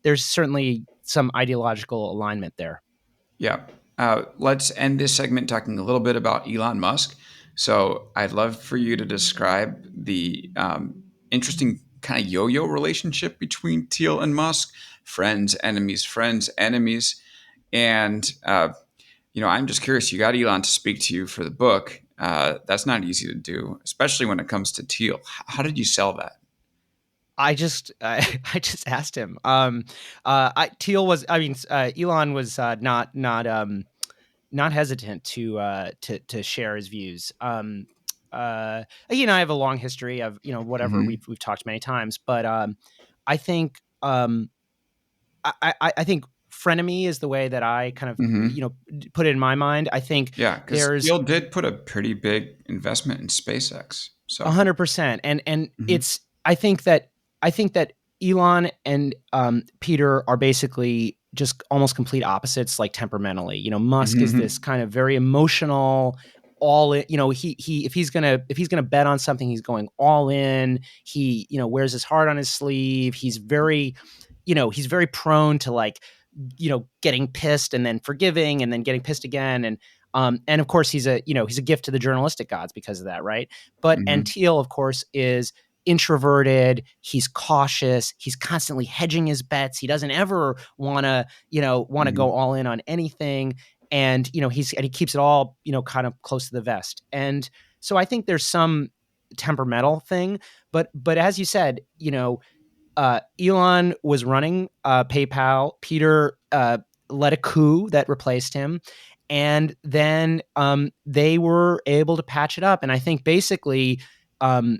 There's certainly some ideological alignment there. Yeah. Let's end this segment talking a little bit about Elon Musk. So I'd love for you to describe the interesting kind of yo-yo relationship between Thiel and Musk, friends, enemies. And, I'm just curious, you got Elon to speak to you for the book. That's not easy to do, especially when it comes to Thiel. How did you sell that? I just asked him. Thiel was, I mean, Elon was not hesitant to share his views. He and I have a long history of whatever Mm-hmm. we've talked many times, but I think I think frenemy is the way that I kind of Mm-hmm. put it in my mind. I think Yeah, because there's Thiel did put a pretty big investment in SpaceX. So. 100%, and Mhm. it's I think that Elon and Peter are basically just almost complete opposites, like temperamentally. Musk is this Mhm. kind of very emotional, all in. He if he's gonna bet on something, he's going all in. He wears his heart on his sleeve. He's very prone to, like, getting pissed and then forgiving and then getting pissed again. And of course he's a gift to the journalistic gods because of that, right? But and Mhm. Thiel, of course, is introverted. He's cautious. He's constantly hedging his bets. He doesn't ever want to go Mhm. all in on anything. And he keeps it all kind of close to the vest. And so I think there's some temperamental thing, but as you said, Elon was running PayPal. Peter led a coup that replaced him, and then they were able to patch it up. And I think basically, um,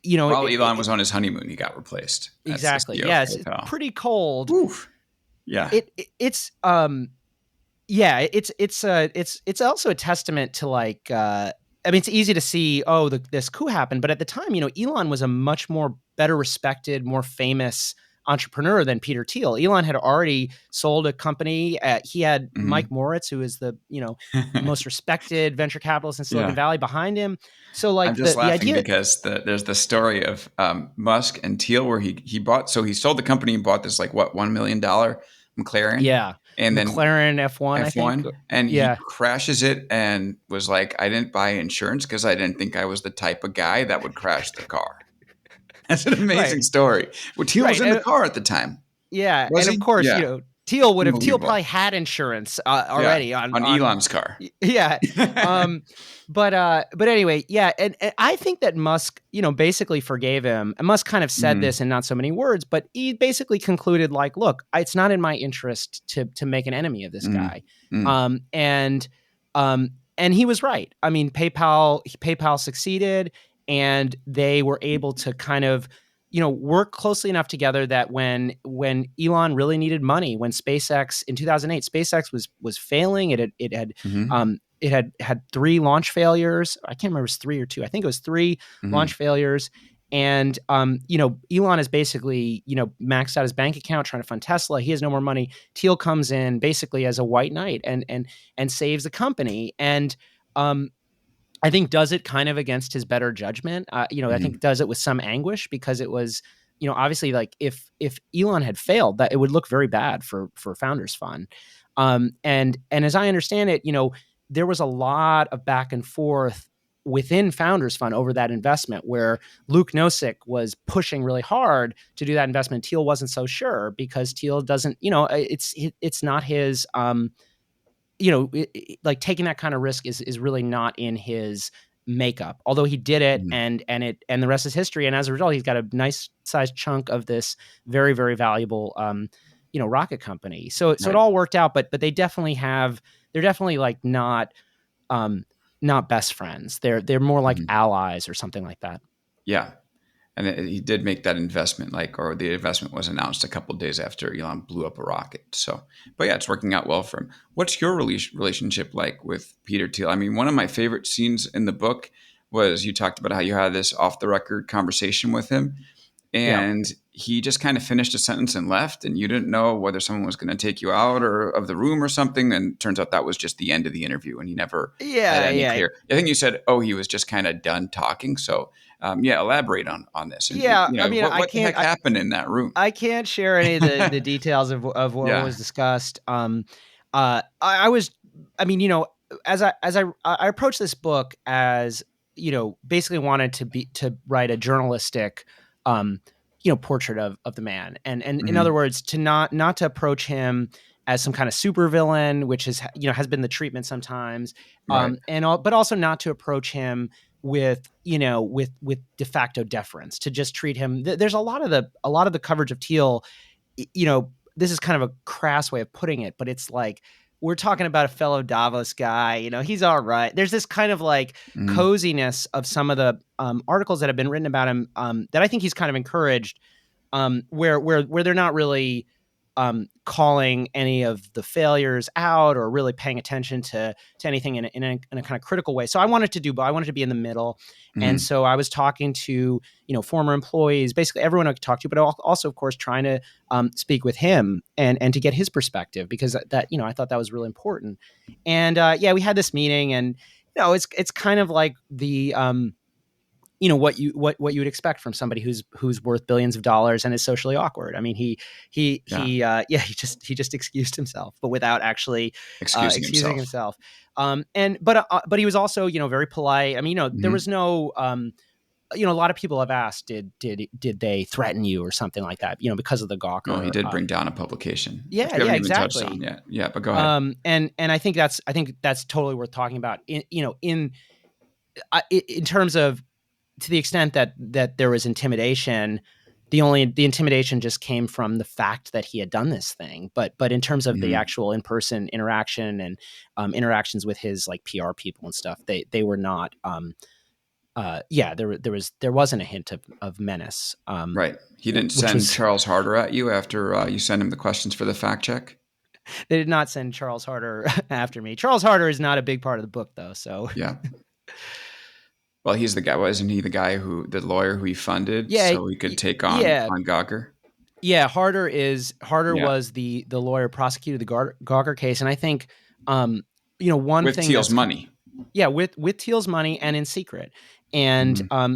While Elon was on his honeymoon, he got replaced as the exactly, CEO of yes, PayPal. pretty cold. Oof. Yeah. It's yeah, it's also a testament to, like, I mean, it's easy to see, oh, this coup happened, but at the time, Elon was a much more better respected, more famous entrepreneur than Peter Thiel. Elon had already sold a company. He had Mike Mhm. Moritz, who is the most respected venture capitalist in Silicon Yeah. Valley, behind him. So, I'm like, just the laughing idea, because there's the story of Musk and Thiel where he bought, so he sold the company and bought this, like, what, $1 million McLaren, yeah, and then McLaren F1, I think, F1, and he yeah, crashes it and was like, I didn't buy insurance because I didn't think I was the type of guy that would crash the car. That's an right, amazing story. Well, Thiel was right. in the car at the time. Yeah, Was and of he? course, Yeah. Thiel Unbelievable. probably had insurance Yeah. already On Elon's car. yeah. Um but anyway, yeah, and I think that Musk, basically forgave him. And Musk kind of said Mm, this in not so many words, but he basically concluded, like, look, it's not in my interest to make an enemy of this mm, guy. mm, Um and and he was right. I mean, PayPal succeeded, and they were able to kind of work closely enough together that when Elon really needed money, when SpaceX in 2008, SpaceX was failing. mhm, It had three launch failures. I can't remember if it was three or two. I think it was three mhm, launch failures. And Elon has basically maxed out his bank account trying to fund Tesla. He has no more money. Thiel comes in basically as a white knight and saves the company. And um, I think does it kind of against his better judgment. I think mhm, does it with some anguish because it was, obviously, like, if Elon had failed, that it would look very bad for Founders Fund. And as I understand it, there was a lot of back and forth within Founders Fund over that investment, where Luke Nosek was pushing really hard to do that investment. Thiel wasn't so sure because Thiel doesn't, it's not his. Like, taking that kind of risk is really not in his makeup. Although he did it, Mhm. and the rest is history. And as a result, he's got a nice sized chunk of this very, very valuable rocket company. So it Right. all worked out. But they're definitely like not best friends. They're more like Mhm. allies or something like that. Yeah. And he did make that investment, or the investment was announced a couple of days after Elon blew up a rocket. So, but yeah, it's working out well for him. What's your relationship like with Peter Thiel? I mean, one of my favorite scenes in the book was you talked about how you had this off the record conversation with him, Yeah. and he just kind of finished a sentence and left, and you didn't know whether someone was going to take you out or of the room or something. And it turns out that was just the end of the interview, and he never had Yeah, any yeah. clear. I think you said, "Oh, he was just kind of done talking." So, yeah, elaborate on this, and Yeah, I mean, what the heck happened in that room? I can't share any of the details of what Yeah. was discussed. I was, I mean, as I approached this book as basically wanted to write a journalistic, portrait of the man, and in other Hmm. words, to not to approach him as some kind of supervillain, which is has been the treatment sometimes, Right. but also not to approach him with with de facto deference, to just treat him. There's a lot of the coverage of Thiel. This is kind of a crass way of putting it, but it's like we're talking about a fellow Davos guy. He's all right. There's this kind of like Hmm. coziness of some of the articles that have been written about him, that I think he's kind of encouraged, where they're not really calling any of the failures out or really paying attention to anything in a kind of critical way. So I wanted to do, but I wanted to be in the middle, and Hmm. so I was talking to former employees, basically everyone I could talk to, but also of course trying to speak with him and to get his perspective, because that I thought that was really important. And yeah, we had this meeting, and it's kind of like the what you would expect from somebody who's worth billions of dollars and is socially awkward. I mean, Yeah. yeah, he just excused himself, but without actually Excusing excusing himself. himself. But he was also very polite. I mean, there was Hmm. no a lot of people have asked, did they threaten you or something like that, because of the Well, he Gawker. did bring down a publication, which Yeah, we yeah, haven't even touched on exactly. yet. Yeah, but go ahead. And I think that's totally worth talking about in terms of, to the extent that there was intimidation. The intimidation just came from the fact that he had done this thing. But in terms of the Hmm. actual in-person interaction and interactions with his like PR people and stuff, they were not. Yeah, there wasn't a hint of menace. Right. He didn't Which send was Charles Harder at you after you sent him the questions for the fact check. they did not send Charles Harder after me. Charles Harder is not a big part of the book, though. So Yeah. Well, he's the guy. Wasn't he the lawyer who he funded yeah, so he could take yeah. on Gawker? Yeah, Harder Yeah. was the lawyer prosecuted the Gawker case, and I think one With thing Thiel's that's money. yeah, with Thiel's money and in secret, and Hmm.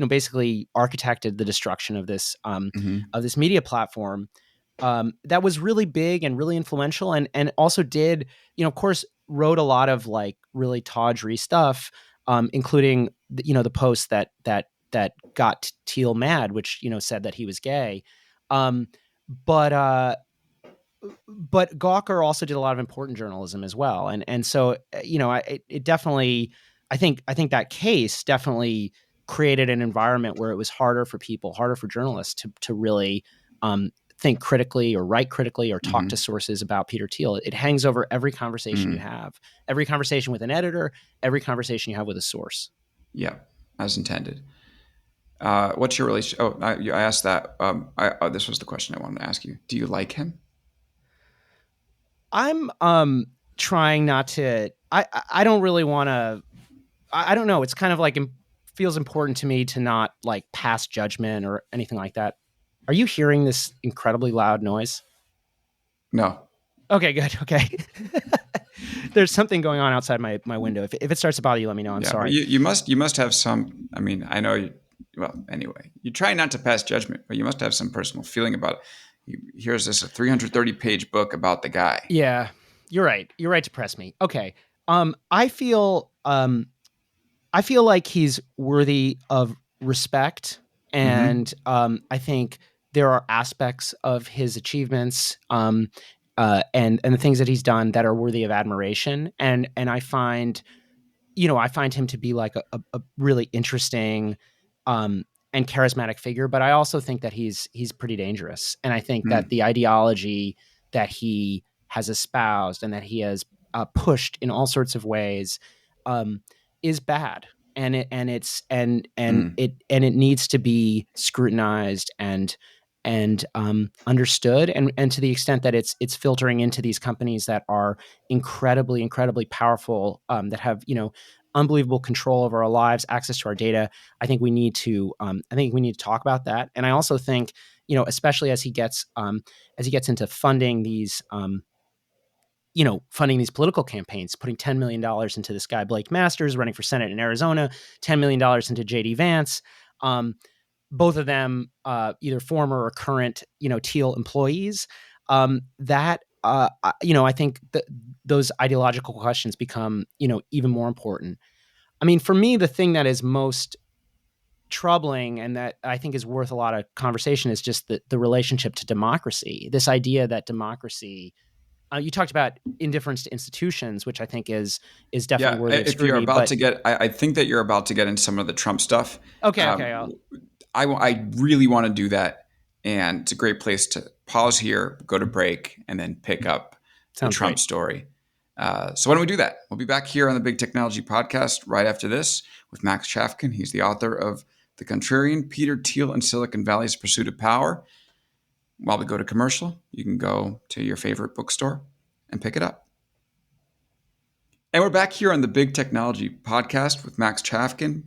basically architected the destruction Hmm. of this media platform that was really big and really influential, and also did of course wrote a lot of like really tawdry stuff, including the post that got Thiel mad, which said that he was gay, um, but Gawker also did a lot of important journalism as well, and so it definitely, I think that case definitely created an environment where it was harder for journalists to really think critically or write critically or talk to Hmm. sources about Peter Thiel. It hangs over every conversation you Hmm. have, every conversation with an editor, every conversation you have with a source. Yeah, as intended. What's your relation? Oh, I asked that. This was the question I wanted to ask you. Do you like him? I'm trying not to. I don't really want to. I don't know. It's kind of like feels important to me to not like pass judgment or anything like that. Are you hearing this incredibly loud noise? No. Okay, good. Okay. There's something going on outside my window. If it starts to bother you, let me know. I'm Yeah, but sorry. you must have some. I mean, I know. Well, anyway, you try not to pass judgment, but you must have some personal feeling about it. Here's this a 330-page book about the guy. Yeah, you're right. You're right to press me. Okay. I feel like he's worthy of respect, Hmm. and I think there are aspects of his achievements, and the things that he's done that are worthy of admiration. And I find I find him to be like a really interesting and charismatic figure, but I also think that he's pretty dangerous. And I think that Mm, the ideology that he has espoused and that he has pushed in all sorts of ways um, is bad. And mm, it needs to be scrutinized and understood, and to the extent that it's filtering into these companies that are incredibly powerful, that have unbelievable control over our lives, access to our data. I think we need to talk about that. And I also think, especially as he gets into funding these political campaigns, putting $10 million into this guy Blake Masters running for Senate in Arizona, $10 million into JD Vance. Both of them either former or current, Thiel employees. I think that those ideological questions become, even more important. I mean, for me, the thing that is most troubling and that I think is worth a lot of conversation is just the relationship to democracy. This idea that democracy, you talked about indifference to institutions, which I think is definitely yeah, worthy of if you're scrutiny. about But to get, I think that you're about to get into some of the Trump stuff. okay, Um, I really want to do that, and it's a great place to pause here, go to break, and then pick up the sounds Trump great. story. So why don't we do that? We'll be back here on the Big Technology Podcast right after this with Max Chafkin. He's the author of The Contrarian, Peter Thiel and Silicon Valley's Pursuit of Power. While we go to commercial, you can go to your favorite bookstore and pick it up. And we're back here on the Big Technology Podcast with Max Chafkin,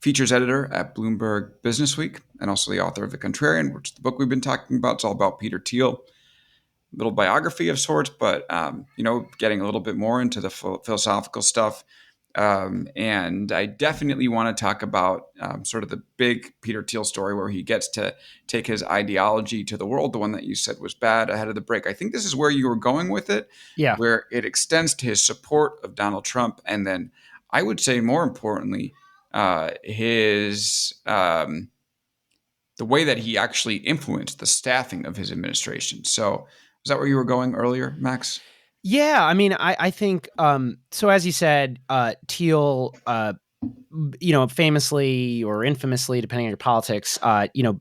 features editor at Bloomberg Businessweek, and also the author of The Contrarian, which is the book we've been talking about. It's all about Peter Thiel. Little biography of sorts, but getting a little bit more into the philosophical stuff. And I definitely want to talk about sort of the big Peter Thiel story where he gets to take his ideology to the world, the one that you said was bad ahead of the break. I think this is where you were going with it, Yeah. where it extends to his support of Donald Trump. And then I would say more importantly, his the way that he actually influenced the staffing of his administration. So is that where you were going earlier, Max? Yeah, I mean, I think so. As you said, Thiel, famously or infamously, depending on your politics,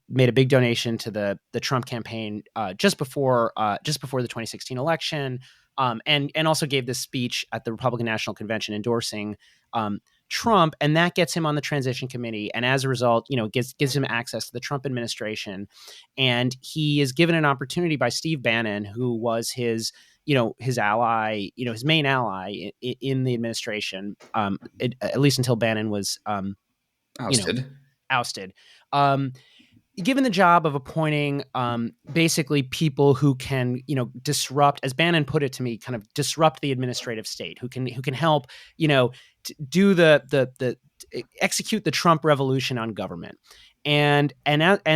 made a big donation to the Trump campaign just before the 2016 election, and also gave this speech at the Republican National Convention endorsing Trump, and that gets him on the transition committee, and as a result, gives him access to the Trump administration, and he is given an opportunity by Steve Bannon, who was his ally, his main ally in the administration, at least until Bannon was, you know, Ousted. ousted. Given the job of appointing basically people who can, disrupt, as Bannon put it to me, kind of disrupt the administrative state, who can help, do the execute the Trump revolution on government, and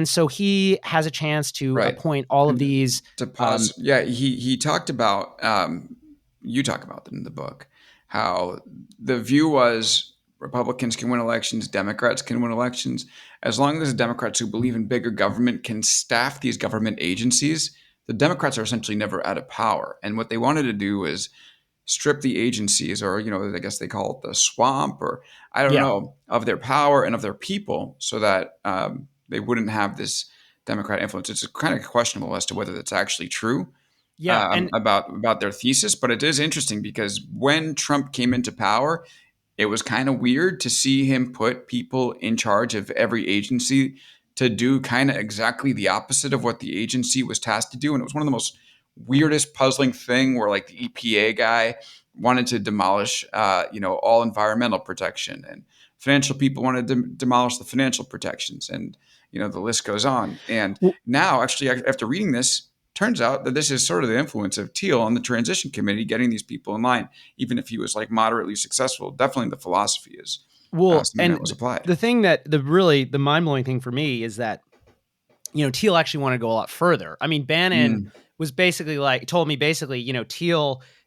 so he has a chance to Right. appoint all of And these. to pause, yeah, he talked about, you talk about it in the book, how the view was Republicans can win elections, Democrats can win elections, as long as the Democrats who believe in bigger government can staff these government agencies. The Democrats are essentially never out of power, and what they wanted to do is strip the agencies, or I guess they call it the swamp, or I don't Yeah, know, of their power and of their people, so that they wouldn't have this Democrat influence. It's kind of questionable as to whether that's actually true yeah, and about their thesis, but it is interesting because when Trump came into power, it was kind of weird to see him put people in charge of every agency to do kind of exactly the opposite of what the agency was tasked to do. And it was one of the most weirdest, puzzling thing where like the EPA guy wanted to demolish, all environmental protection, and financial people wanted to demolish the financial protections, and the list goes on. And w- now, actually, after reading this, turns out that this is sort of the influence of Thiel on the transition committee, getting these people in line, even if he was like moderately successful. Definitely the philosophy is well, something that was and applied. the thing that the mind blowing thing for me is that Thiel actually wanted to go a lot further. I mean, Bannon Mm, was basically told me basically,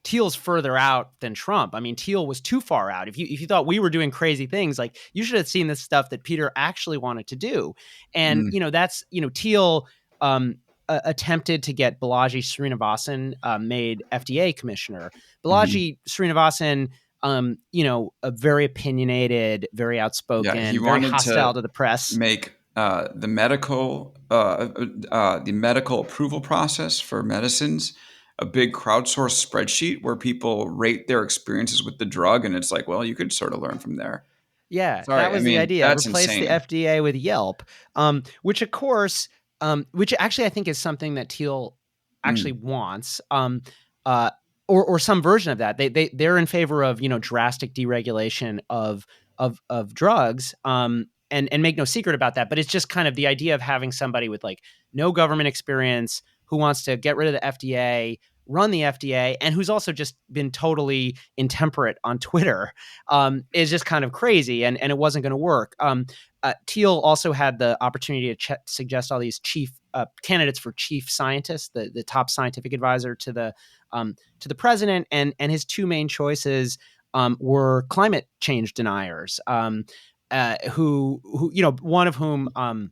Thiel's further out than Trump. I mean, Thiel was too far out. If you thought we were doing crazy things, like you should have seen the stuff that Peter actually wanted to do. And mm, that's Thiel attempted to get Balaji Srinivasan made FDA commissioner. mhm. Balaji Srinivasan very opinionated, very Yeah, he outspoken, very wanted hostile to to the press. make the medical approval process for medicines a big crowdsourced spreadsheet where people rate their experiences with the drug, and it's like, well, you could sort of learn from there. Yeah, that Sorry, I was the mean idea. that's Replace the insane. FDA with Yelp, which of course, which actually I think is something that Thiel actually Mm, wants, uh, or some version of that. They're in favor of drastic deregulation of drugs, and make no secret about that. But it's just kind of the idea of having somebody with like no government experience who wants to get rid of the FDA, run the FDA, and who's also just been totally intemperate on Twitter, is just kind of crazy, and it wasn't going to work. Thiel also had the opportunity to suggest all these chief candidates for chief scientist, the top scientific advisor to the president, and his two main choices were climate change deniers, who one of whom,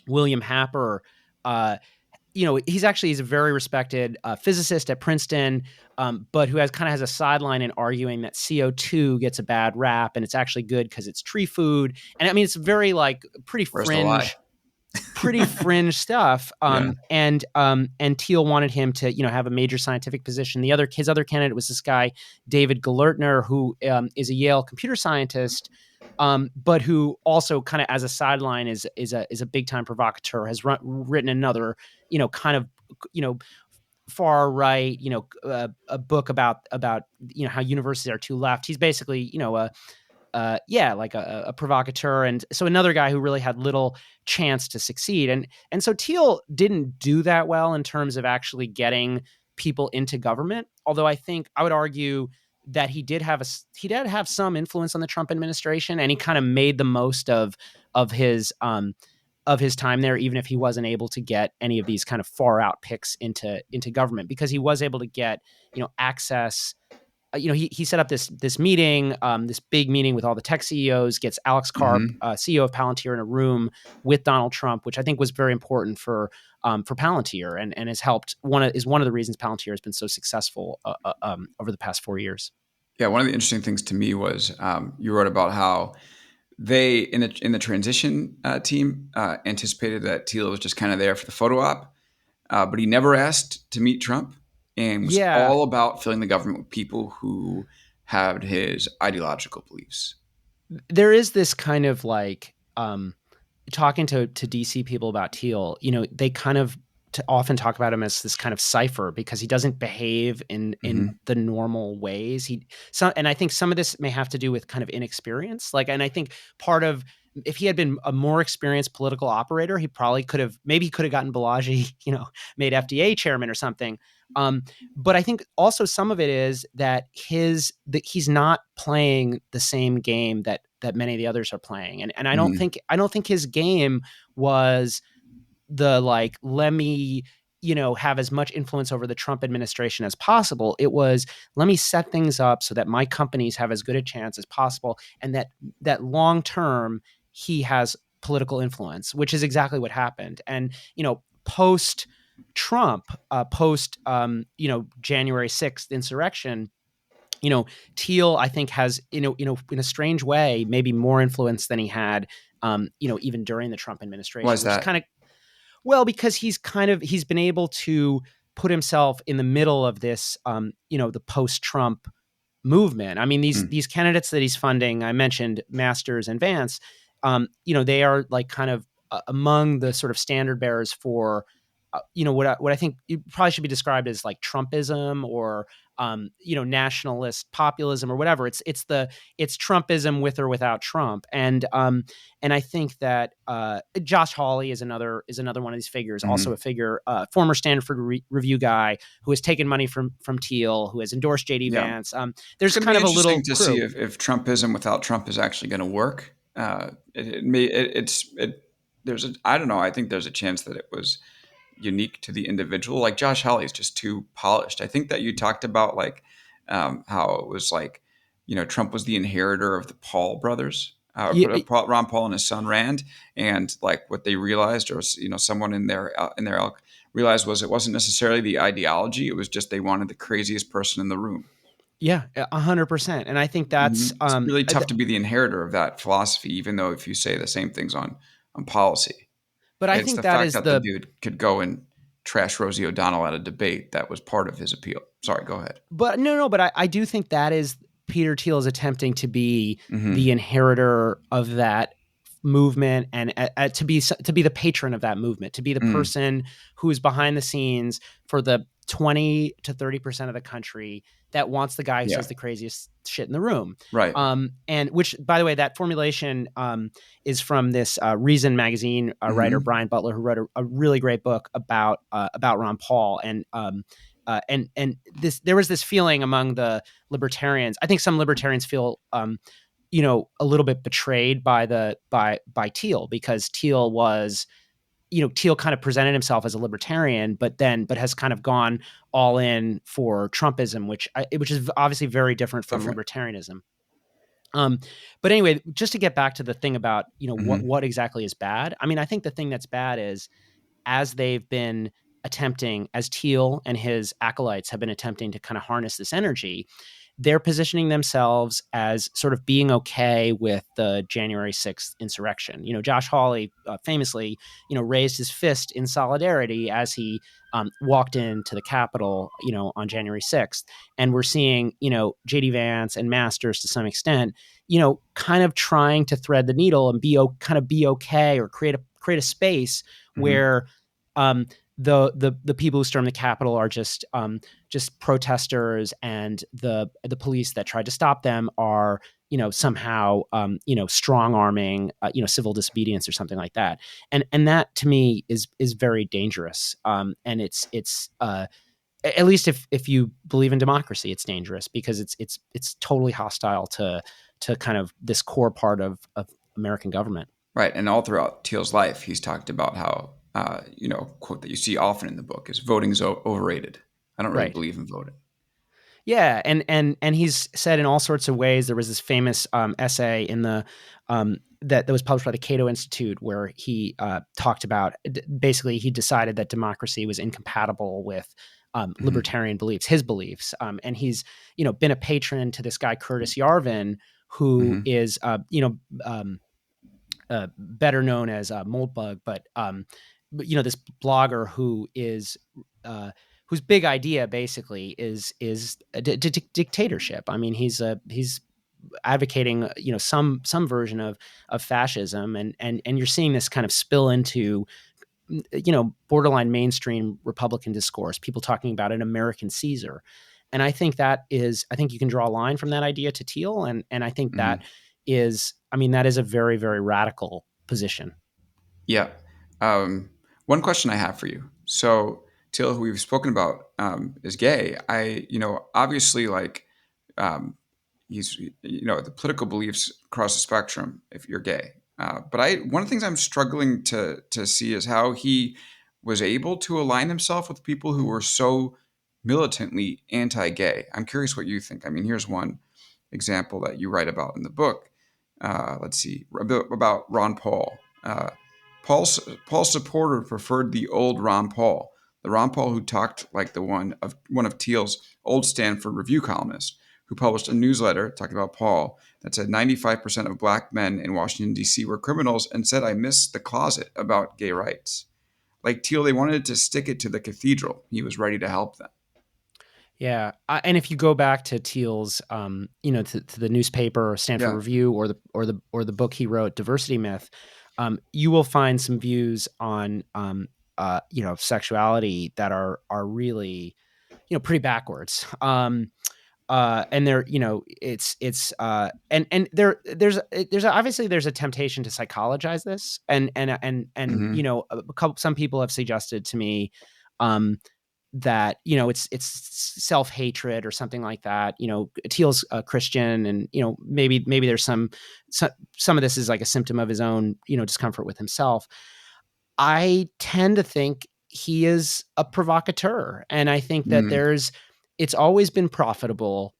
William Happer, uh, he's a very respected physicist at Princeton, but who has a sideline in arguing that CO2 gets a bad rap and it's actually good because it's tree food. And I mean, it's very like where's the lie? pretty fringe stuff. Yeah. And Thiel wanted him to have a major scientific position. His other candidate was this guy David Galertner, who is a Yale computer scientist, but who also kind of as a sideline is a big time provocateur. Has written another kind of far right a book about how universities are too left. He's basically like a provocateur, and so another guy who really had little chance to succeed. And so Thiel didn't do that well in terms of actually getting people into government. Although I would argue that he did have some influence on the Trump administration, and he kind of made the most of his time there, even if he wasn't able to get any of these kind of far out picks into government, because he was able to get access. He set up this meeting, this big meeting with all the tech CEOs, gets Alex Karp, Hmm. CEO of Palantir, in a room with Donald Trump, which I think was very important for Palantir, and has helped is one of the reasons Palantir has been so successful over the past 4 years. Yeah, one of the interesting things to me was you wrote about how they in the transition team anticipated that Thiel was just kind of there for the photo op, but he never asked to meet Trump and was Yeah, all about filling the government with people who had his ideological beliefs. there is this kind of like talking to DC people about Thiel, they kind of often talk about him as this kind of cipher because he doesn't behave in Hmm. the normal ways. And I think some of this may have to do with kind of inexperience. And I think part of, if he had been a more experienced political operator, he probably could have gotten Balaji, made FDA chairman or something. Um, but I think also some of it is that he's not playing the same game that many of the others are playing, and Hmm. I don't think his game was the like, let me have as much influence over the Trump administration as possible. It was, let me set things up so that my companies have as good a chance as possible, and that long term he has political influence, which is exactly what happened. And post Trump, post January 6th insurrection, Thiel, I think, has, in a strange way, maybe more influence than he had, even during the Trump Why administration, is which is that? kind of, because he's been able to put himself in the middle of this, the post-Trump movement. I mean, Mm. these candidates that he's funding, I mentioned Masters and Vance, they are like kind of among the sort of standard bearers for, what I think it probably should be described as like Trumpism, or nationalist populism, or whatever. It's Trumpism with or without Trump. And I think that Josh Hawley is another one of these figures, also a Hmm. figure, former Stanford Review guy who has taken money from Thiel, who has endorsed JD Yeah. Vance. It's There's going to be kind of a interesting little to see crew. if Trumpism without Trump is actually going to work. It may it there's a I don't know. I think there's a chance that it was unique to the individual. Like Josh Hawley is just too polished. I think that you talked about like how it was like Trump was the inheritor of the Paul brothers. Yeah, Ron Paul and his son Rand, and like what they realized, or someone in their ilk realized, was it wasn't necessarily the ideology; it was just they wanted the craziest person in the room. Yeah, 100%. And I think that's It's really tough to be the inheritor of that philosophy, even though if you say the same things on policy. but I It's think the that fact is that the the dude could go and trash Rosie O'Donnell at a debate that was part of his appeal. Sorry, go ahead. but no, but I do think that is Peter Thiel is attempting to be the Hmm. inheritor of that movement, and to be the patron of that movement, to be the Mm. person who is behind the scenes for the 20 to 30% of the country that wants the guy who Yeah. says the craziest shit in the room. Right. And which, by the way, that formulation is from this Reason magazine writer Hmm. Brian Butler, who wrote a really great book about Ron Paul. And this, there was this feeling among the libertarians. I think some libertarians feel a little bit betrayed by Thiel, because Thiel was, Thiel kind of presented himself as a libertarian, but has kind of gone all in for Trumpism, which is obviously very different from Different. libertarianism. Um, but anyway, just to get back to the thing about Hmm. what exactly is bad. I mean, I think the thing that's bad is, as they've been attempting, as Thiel and his acolytes have been attempting to kind of harness this energy, they're positioning themselves as sort of being okay with the January 6th insurrection. Josh Hawley famously, raised his fist in solidarity as he walked into the Capitol, on January 6th. And we're seeing, JD Vance and Masters to some extent, kind of trying to thread the needle and be okay, or create a space Hmm. where um, the people who storm the Capitol are just protesters, and the police that tried to stop them are somehow strong arming civil disobedience or something like that. And that to me is very dangerous. And it's at least if you believe in democracy, it's dangerous, because it's totally hostile to kind of this core part of American government. Right. And all throughout Thiel's life, he's talked about how, quote that you see often in the book is voting is overrated. I don't really Right. believe in voting. Yeah, and he's said in all sorts of ways. There was this famous essay in the that was published by the Cato Institute, where he talked about, basically he decided that democracy was incompatible with Hmm. libertarian beliefs, his beliefs, and he's been a patron to this guy Curtis Yarvin, who Hmm. is better known as Moldbug, but this blogger who is whose big idea basically is a dictatorship. I mean, he's advocating some version of fascism, and you're seeing this kind of spill into borderline mainstream Republican discourse. People talking about an American Caesar. And I think you can draw a line from that idea to Thiel, and I think Hmm. that is a very, very radical position. Yeah. One question I have for you. So, Till, who we've spoken about, is gay. Obviously, like, um, he's, the political beliefs cross the spectrum if you're gay. But one of the things I'm struggling to see is how he was able to align himself with people who were so militantly anti-gay. I'm curious what you think. I mean, here's one example that you write about in the book. Let's see, about Ron Paul. Paul's supporter preferred the old Ron Paul, the Ron Paul who talked like one of Thiel's old Stanford Review columnists, who published a newsletter talking about Paul that said 95% of black men in Washington, D.C. were criminals, and said, I miss the closet about gay rights. Like Thiel, they wanted to stick it to the cathedral. He was ready to help them. Yeah, and if you go back to Thiel's, to the newspaper or Stanford Yeah. Review, or the book he wrote, Diversity Myth, you will find some views on sexuality that are really pretty backwards. And there, and there's obviously there's a temptation to psychologize this, and Hmm. some people have suggested to me that it's self-hatred or something like that. Thiel's a Christian, and maybe there's some of this is like a symptom of his own discomfort with himself. I tend to think he is a provocateur, and I think that Mm. it's always been profitable,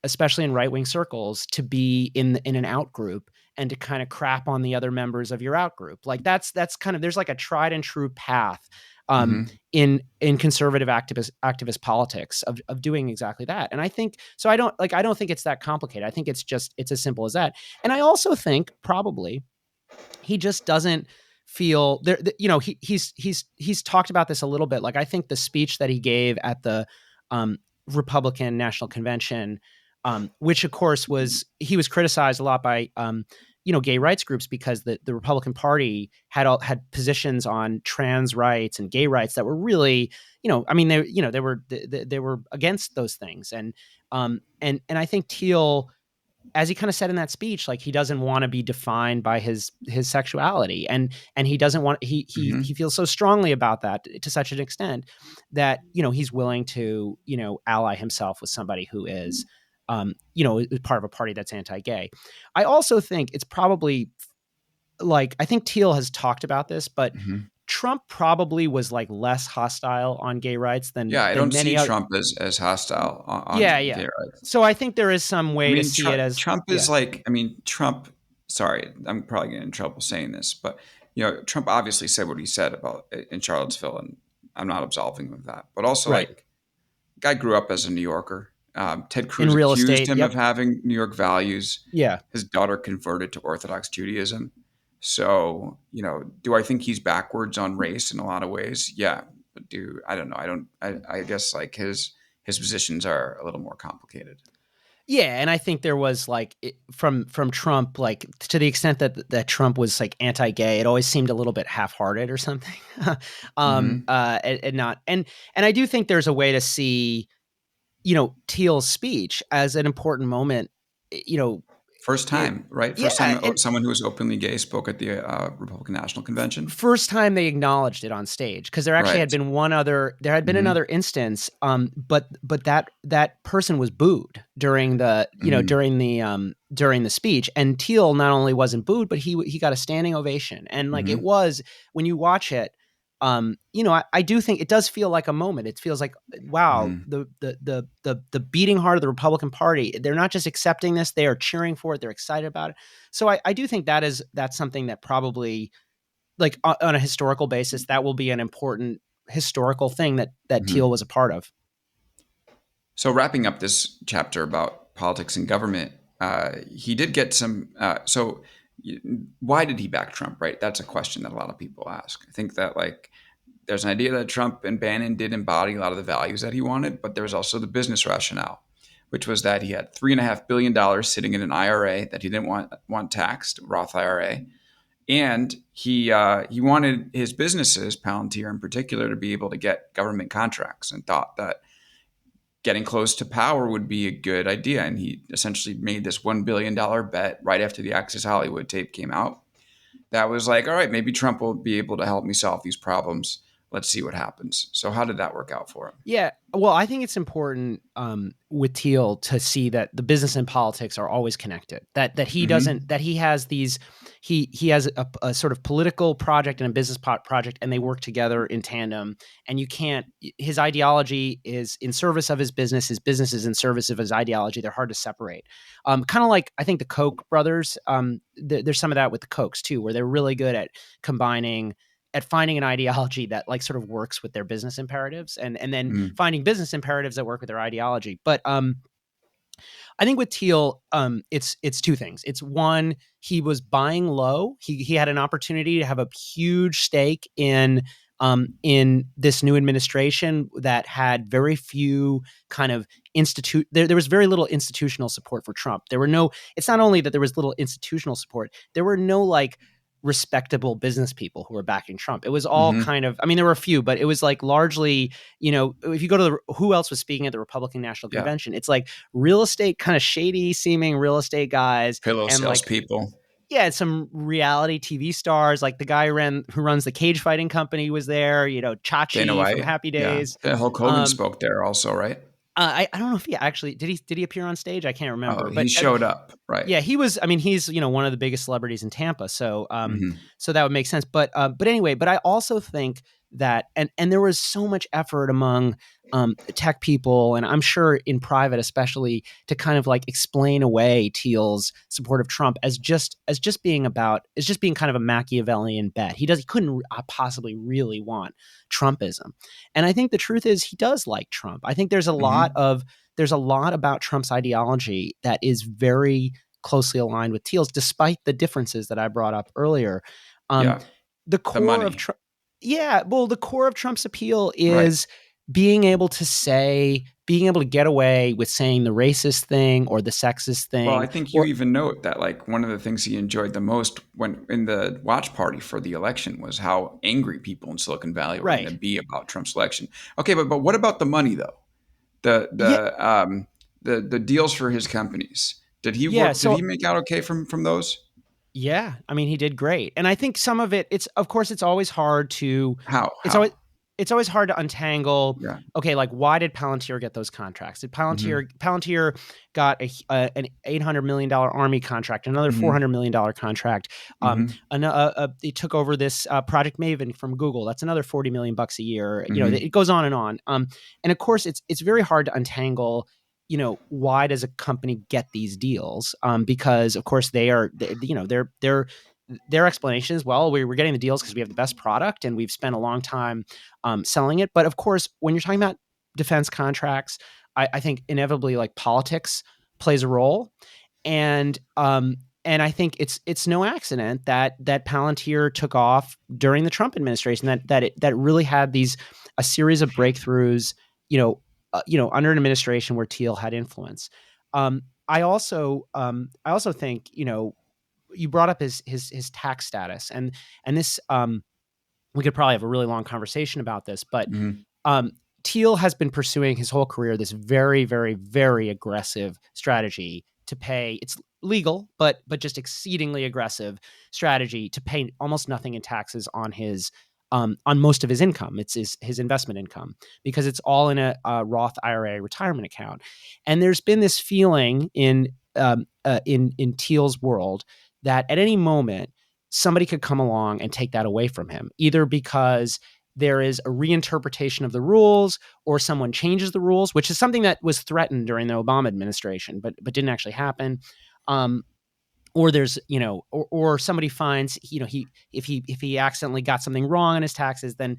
especially in right wing circles, to be in an out group and to kind of crap on the other members of your out group. Like that's kind of, there's like a tried and true path Mm-hmm. in conservative activist politics of doing exactly that. And I think so. I don't think it's that complicated. I think it's as simple as that. And I also think probably he just doesn't feel there. He's talked about this a little bit. Like I think the speech that he gave at the Republican National Convention, which of course he was criticized a lot by gay rights groups because the Republican Party had positions on trans rights and gay rights that were really, I mean, they were against those things. And I think Thiel, as he kind of said in that speech, like he doesn't want to be defined by his sexuality, and he doesn't want he Mm-hmm. feels so strongly about that to such an extent that he's willing to ally himself with somebody who is part of a party that's anti-gay. I also think it's probably, like, I think Thiel has talked about this, but Mm-hmm. Trump probably was like less hostile on gay rights Yeah, I than don't see many other. Trump as hostile Yeah, on yeah. gay rights. So I think there is some I way to mean, see it as, Trump is yeah, like, I mean, Trump. Sorry, I'm probably getting in trouble saying this, but Trump obviously said what he said about in Charlottesville, and I'm not absolving him of that. But also, right. like, guy grew up as a New Yorker. Ted In Cruz real accused estate. him of Yep. having New York values. Yeah. His daughter converted to Orthodox Judaism. So, do I think he's backwards on race in a lot of ways? Yeah, but I don't know. I guess like his positions are a little more complicated. Yeah, and I think there was like from Trump, like to the extent that Trump was like anti-gay, it always seemed a little bit half-hearted or something. Hmm. And not and I do think there's a way to see Thiel's speech as an important moment. You know, First it, time, right? First yeah, time someone who was openly gay spoke at the Republican National Convention. first time they acknowledged it on stage, because there actually Right. had been there had been Hmm. another instance, but that person was booed during the Hmm. during the speech, and Thiel not only wasn't booed, but he got a standing ovation. And like, it Hmm. was, when you watch it, I do think it does feel like a moment. It feels like, wow, Hmm. the beating heart of the Republican Party, they're not just accepting this, they are cheering for it, they're excited about it. So I do think that's something that probably, like, on a historical basis, that will be an important historical thing that Thiel Hmm. was a part of. So wrapping up this chapter about politics and government, he did get some. Why did he back Trump? Right, that's a question that a lot of people ask. I think that like there's an idea that Trump and Bannon did embody a lot of the values that he wanted, but there was also the business rationale, which was that he had $3.5 billion sitting in an IRA that he didn't want taxed, Roth IRA, and he wanted his businesses, Palantir in particular, to be able to get government contracts, and thought that getting close to power would be a good idea. And he essentially made this $1 billion bet right after the Access Hollywood tape came out. That was like, all right, maybe Trump will be able to help me solve these problems. Let's see what happens. So, how did that work out for him? Yeah, well, I think it's important, with Thiel, to see that the business and politics are always connected. That he doesn't, Hmm. that he has these, he has a sort of political project and a business project, and they work together in tandem. And you can't. His ideology is in service of his business. His business is in service of his ideology. They're hard to separate. Kind of like, I think, the Koch brothers. There's some of that with the Kochs too, where they're really good at combining, at finding an ideology that like sort of works with their business imperatives, and then Hmm. finding business imperatives that work with their ideology. But I think with Thiel, it's two things. It's one, he was buying low. He had an opportunity to have a huge stake in this new administration that had very few kind of there was very little institutional support for Trump. There were no, it's not only that there was little institutional support, there were no like respectable business people who were backing Trump. It was all Hmm. kind of, I mean, there were a few, but it was like largely, if you go to who else was speaking at the Republican National Yeah. Convention, it's like real estate, kind of shady seeming real estate guys, Pillow and like, salespeople. yeah, some reality TV stars, like the guy who runs the cage fighting company was there, Dana Chachi from White. Happy Yeah. Days. Hulk Hogan Um, spoke there also, right? I don't know if he actually did he appear on stage? I can't Oh, remember, he but showed up. Right. yeah, he was. I mean, he's one of the biggest celebrities in Tampa, so Hmm. so that would make sense. But anyway, but I also think that, and there was so much effort among tech people, and I'm sure in private especially, to kind of like explain away Thiel's support of Trump as just being kind of a Machiavellian bet. He couldn't possibly really want Trumpism. And I think the truth is he does like Trump. I think there's a lot about Trump's ideology that is very closely aligned with Thiel's, despite the differences that I brought up earlier. Um, Yeah. the The core of money. Trump, the core of Trump's appeal Right. is being able to get away with saying the racist thing or the sexist Well, I thing, think you or even note that like one of the things he enjoyed the most when in the watch party for the election was how angry people in Silicon Valley were going to right. be about Trump's election. Okay, but what about the money though? The Yeah, the deals for his companies. Did he yeah. work? Did he So make out okay from those? yeah, I mean, he did great, and I think some of it. It's of course, it's always hard to. How? It's always How? it's always hard to untangle. Yeah. Okay, like why did Palantir get those contracts? Did Hmm. Palantir got an $800 million army contract, another Hmm. $400 million contract? Hmm. They took over this Project Maven from Google. That's another $40 million a year. Hmm. It goes on and on. And of course, it's very hard to untangle. Why does a company get these deals? Because of course their explanation is, well, we were getting the deals because we have the best product and we've spent a long time selling it. But of course, when you're talking about defense contracts, I think inevitably like politics plays a role, and I think it's no accident that Palantir took off during the Trump administration. That really had a series of breakthroughs. Under an administration where Thiel had influence. I also think you brought up his tax status, and this we could probably have a really long conversation about this, but Hmm. um, Thiel has been pursuing his whole career this very, very, very aggressive strategy to pay. It's legal, but just exceedingly aggressive strategy to pay almost nothing in taxes on most of his income. It's his investment income, because it's all in a Roth IRA retirement account. And there's been this feeling in Thiel's world that at any moment somebody could come along and take that away from him, either because there is a reinterpretation of the rules or someone changes the rules, which is something that was threatened during the Obama administration, but didn't actually happen. Um, or there's or somebody finds he if he accidentally got something wrong on his taxes, then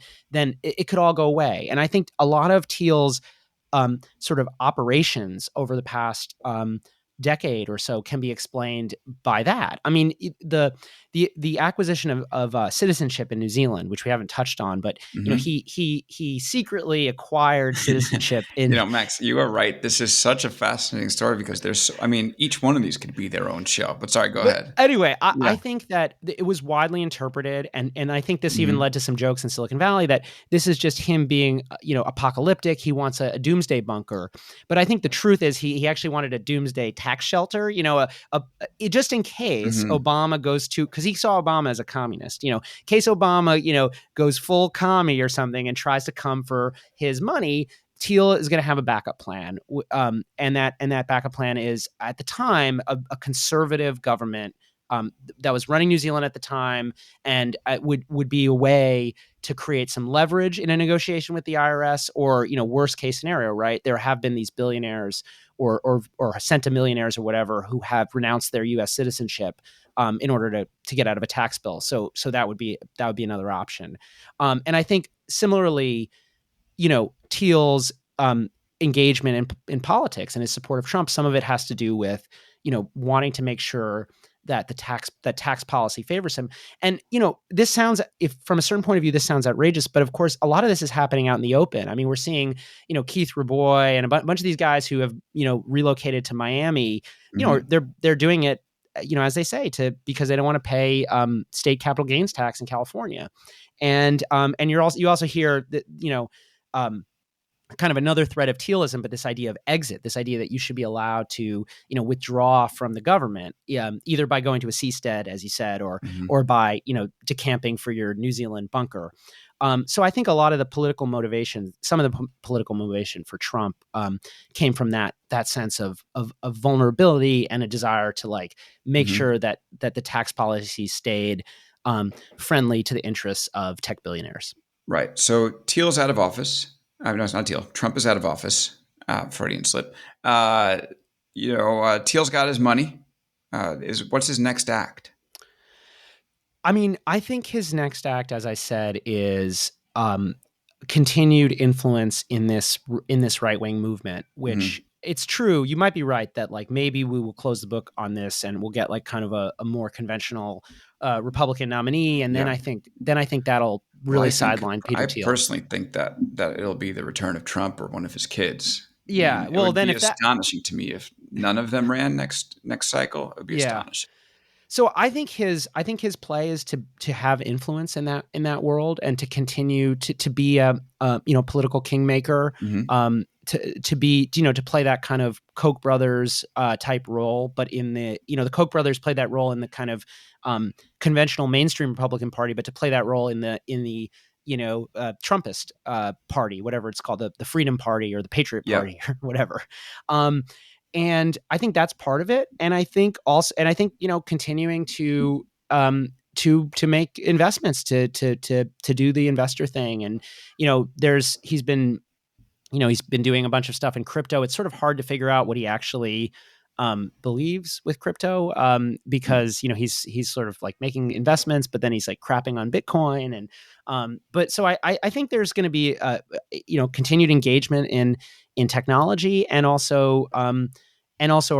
it could all go away. And I think a lot of Thiel's sort of operations over the past decade or so can be explained by that. I mean, the acquisition of citizenship in New Zealand, which we haven't touched on, but Hmm. he secretly acquired citizenship in. Max, you are right. This is such a fascinating story because I mean, each one of these could be their own show. But sorry, go But ahead. anyway, I Yeah. think that it was widely interpreted, and I think this even Hmm. led to some jokes in Silicon Valley that this is just him being, apocalyptic. He wants a doomsday bunker, but I think the truth is he actually wanted a doomsday tax shelter. Just in case Hmm. Obama goes to, because he saw Obama as a communist. In case Obama, goes full commie or something and tries to come for his money. Thiel is going to have a backup plan, and that backup plan is, at the time, a conservative government that was running New Zealand at the time, and would be a way to create some leverage in a negotiation with the IRS, or worst case scenario, right? There have been these billionaires or centimillionaires or whatever who have renounced their U.S. citizenship in order to get out of a tax bill. So that would be another option, and I think similarly, Thiel's engagement in politics and his support of Trump, some of it has to do with, wanting to make sure that tax policy favors him. And, this sounds, if from a certain point of view, this sounds outrageous, but of course, a lot of this is happening out in the open. I mean, we're seeing, Keith Raboy and a bunch of these guys who have, relocated to Miami, Hmm. they're doing it, as they say, because they don't want to pay state capital gains tax in California. And you also hear that, um, kind of another thread of Thielism, but this idea of exit, this idea that you should be allowed to, withdraw from the government, either by going to a seastead, as you said, Hmm. or by, decamping for your New Zealand bunker. So I think a lot of the political motivation, some of the political motivation for Trump, came from that sense of vulnerability and a desire to like make Hmm. sure that the tax policy stayed friendly to the interests of tech billionaires. Right. So Thiel's out of office. No, it's not Thiel. Trump is out of office. Freudian slip. Thiel's got his money. What's his next act? I mean, I think his next act, as I said, is continued influence in this right wing movement. Which it's true, you might be right that like maybe we will close the book on this and we'll get like kind of a more conventional Republican nominee, and then Yeah. I think that'll really sideline Peter I Thiel. personally think that it'll be the return of Trump or one of his kids. I Yeah, mean, it well, would then be if that, astonishing to me if none of them ran next cycle. It would be yeah. astonishing. So I think his play is to have influence in that world and to continue to be a political kingmaker, to be to play that kind of Koch brothers type role, but in the the Koch brothers played that role in the kind of conventional mainstream Republican Party, but to play that role in the Trumpist party, whatever it's called, the Freedom Party or the Patriot Party or whatever. And I think that's part of it. And I think continuing to make investments to do the investor thing. And he's been doing a bunch of stuff in crypto. It's sort of hard to figure out what he actually believes with crypto, because he's sort of like making investments, but then he's like crapping on Bitcoin. And but so I think there's going to be continued engagement in technology, and also a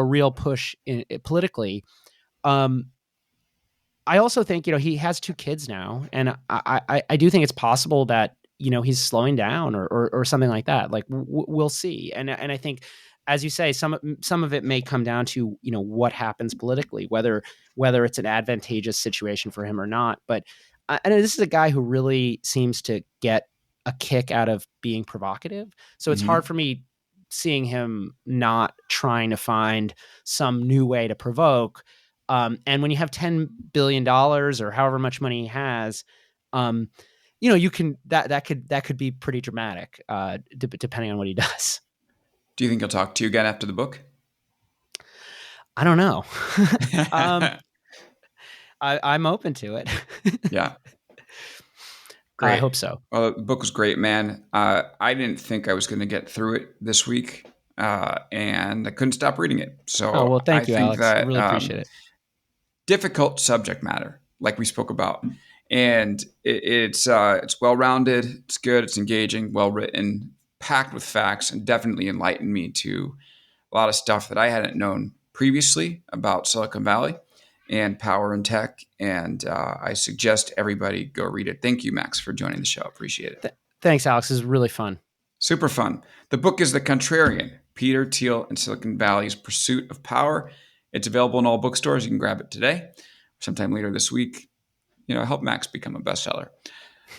real push politically. I also think he has 2 kids now, and I do think it's possible that he's slowing down or something like that. Like we'll see. And I think, as you say, some of it may come down to what happens politically, whether it's an advantageous situation for him or not. But I know this is a guy who really seems to get a kick out of being provocative. So it's hard for me seeing him not trying to find some new way to provoke. And when you have $10 billion or however much money he has, you can that could be pretty dramatic, depending on what he does. Do you think he'll talk to you again after the book? I don't know. I'm open to it. Yeah. I Great. hope so. Well, the book was great, man. I didn't think I was going to get through it this week, and I couldn't stop reading it. So Oh, well, I thank you, think Alex. I that really appreciate it. difficult subject matter, like we spoke about, and it's well rounded, it's good, it's engaging, well written, packed with facts, and definitely enlightened me to a lot of stuff that I hadn't known previously about Silicon Valley and power and tech. And I suggest everybody go read it. Thank you, Max, for joining the show. Appreciate it. Thanks, Alex. This is really fun. Super fun. The book is The Contrarian, Peter Thiel and Silicon Valley's Pursuit of Power. It's available in all bookstores. You can grab it today, sometime later this week. Help Max become a bestseller.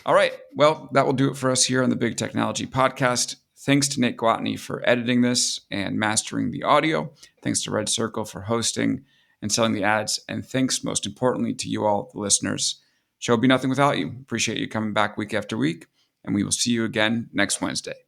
All right. Well, that will do it for us here on the Big Technology Podcast. Thanks to Nate Gwatney for editing this and mastering the audio. Thanks to Red Circle for hosting and selling the ads. And thanks, most importantly, to you all, the listeners. Show would be nothing without you. Appreciate you coming back week after week. And we will see you again next Wednesday.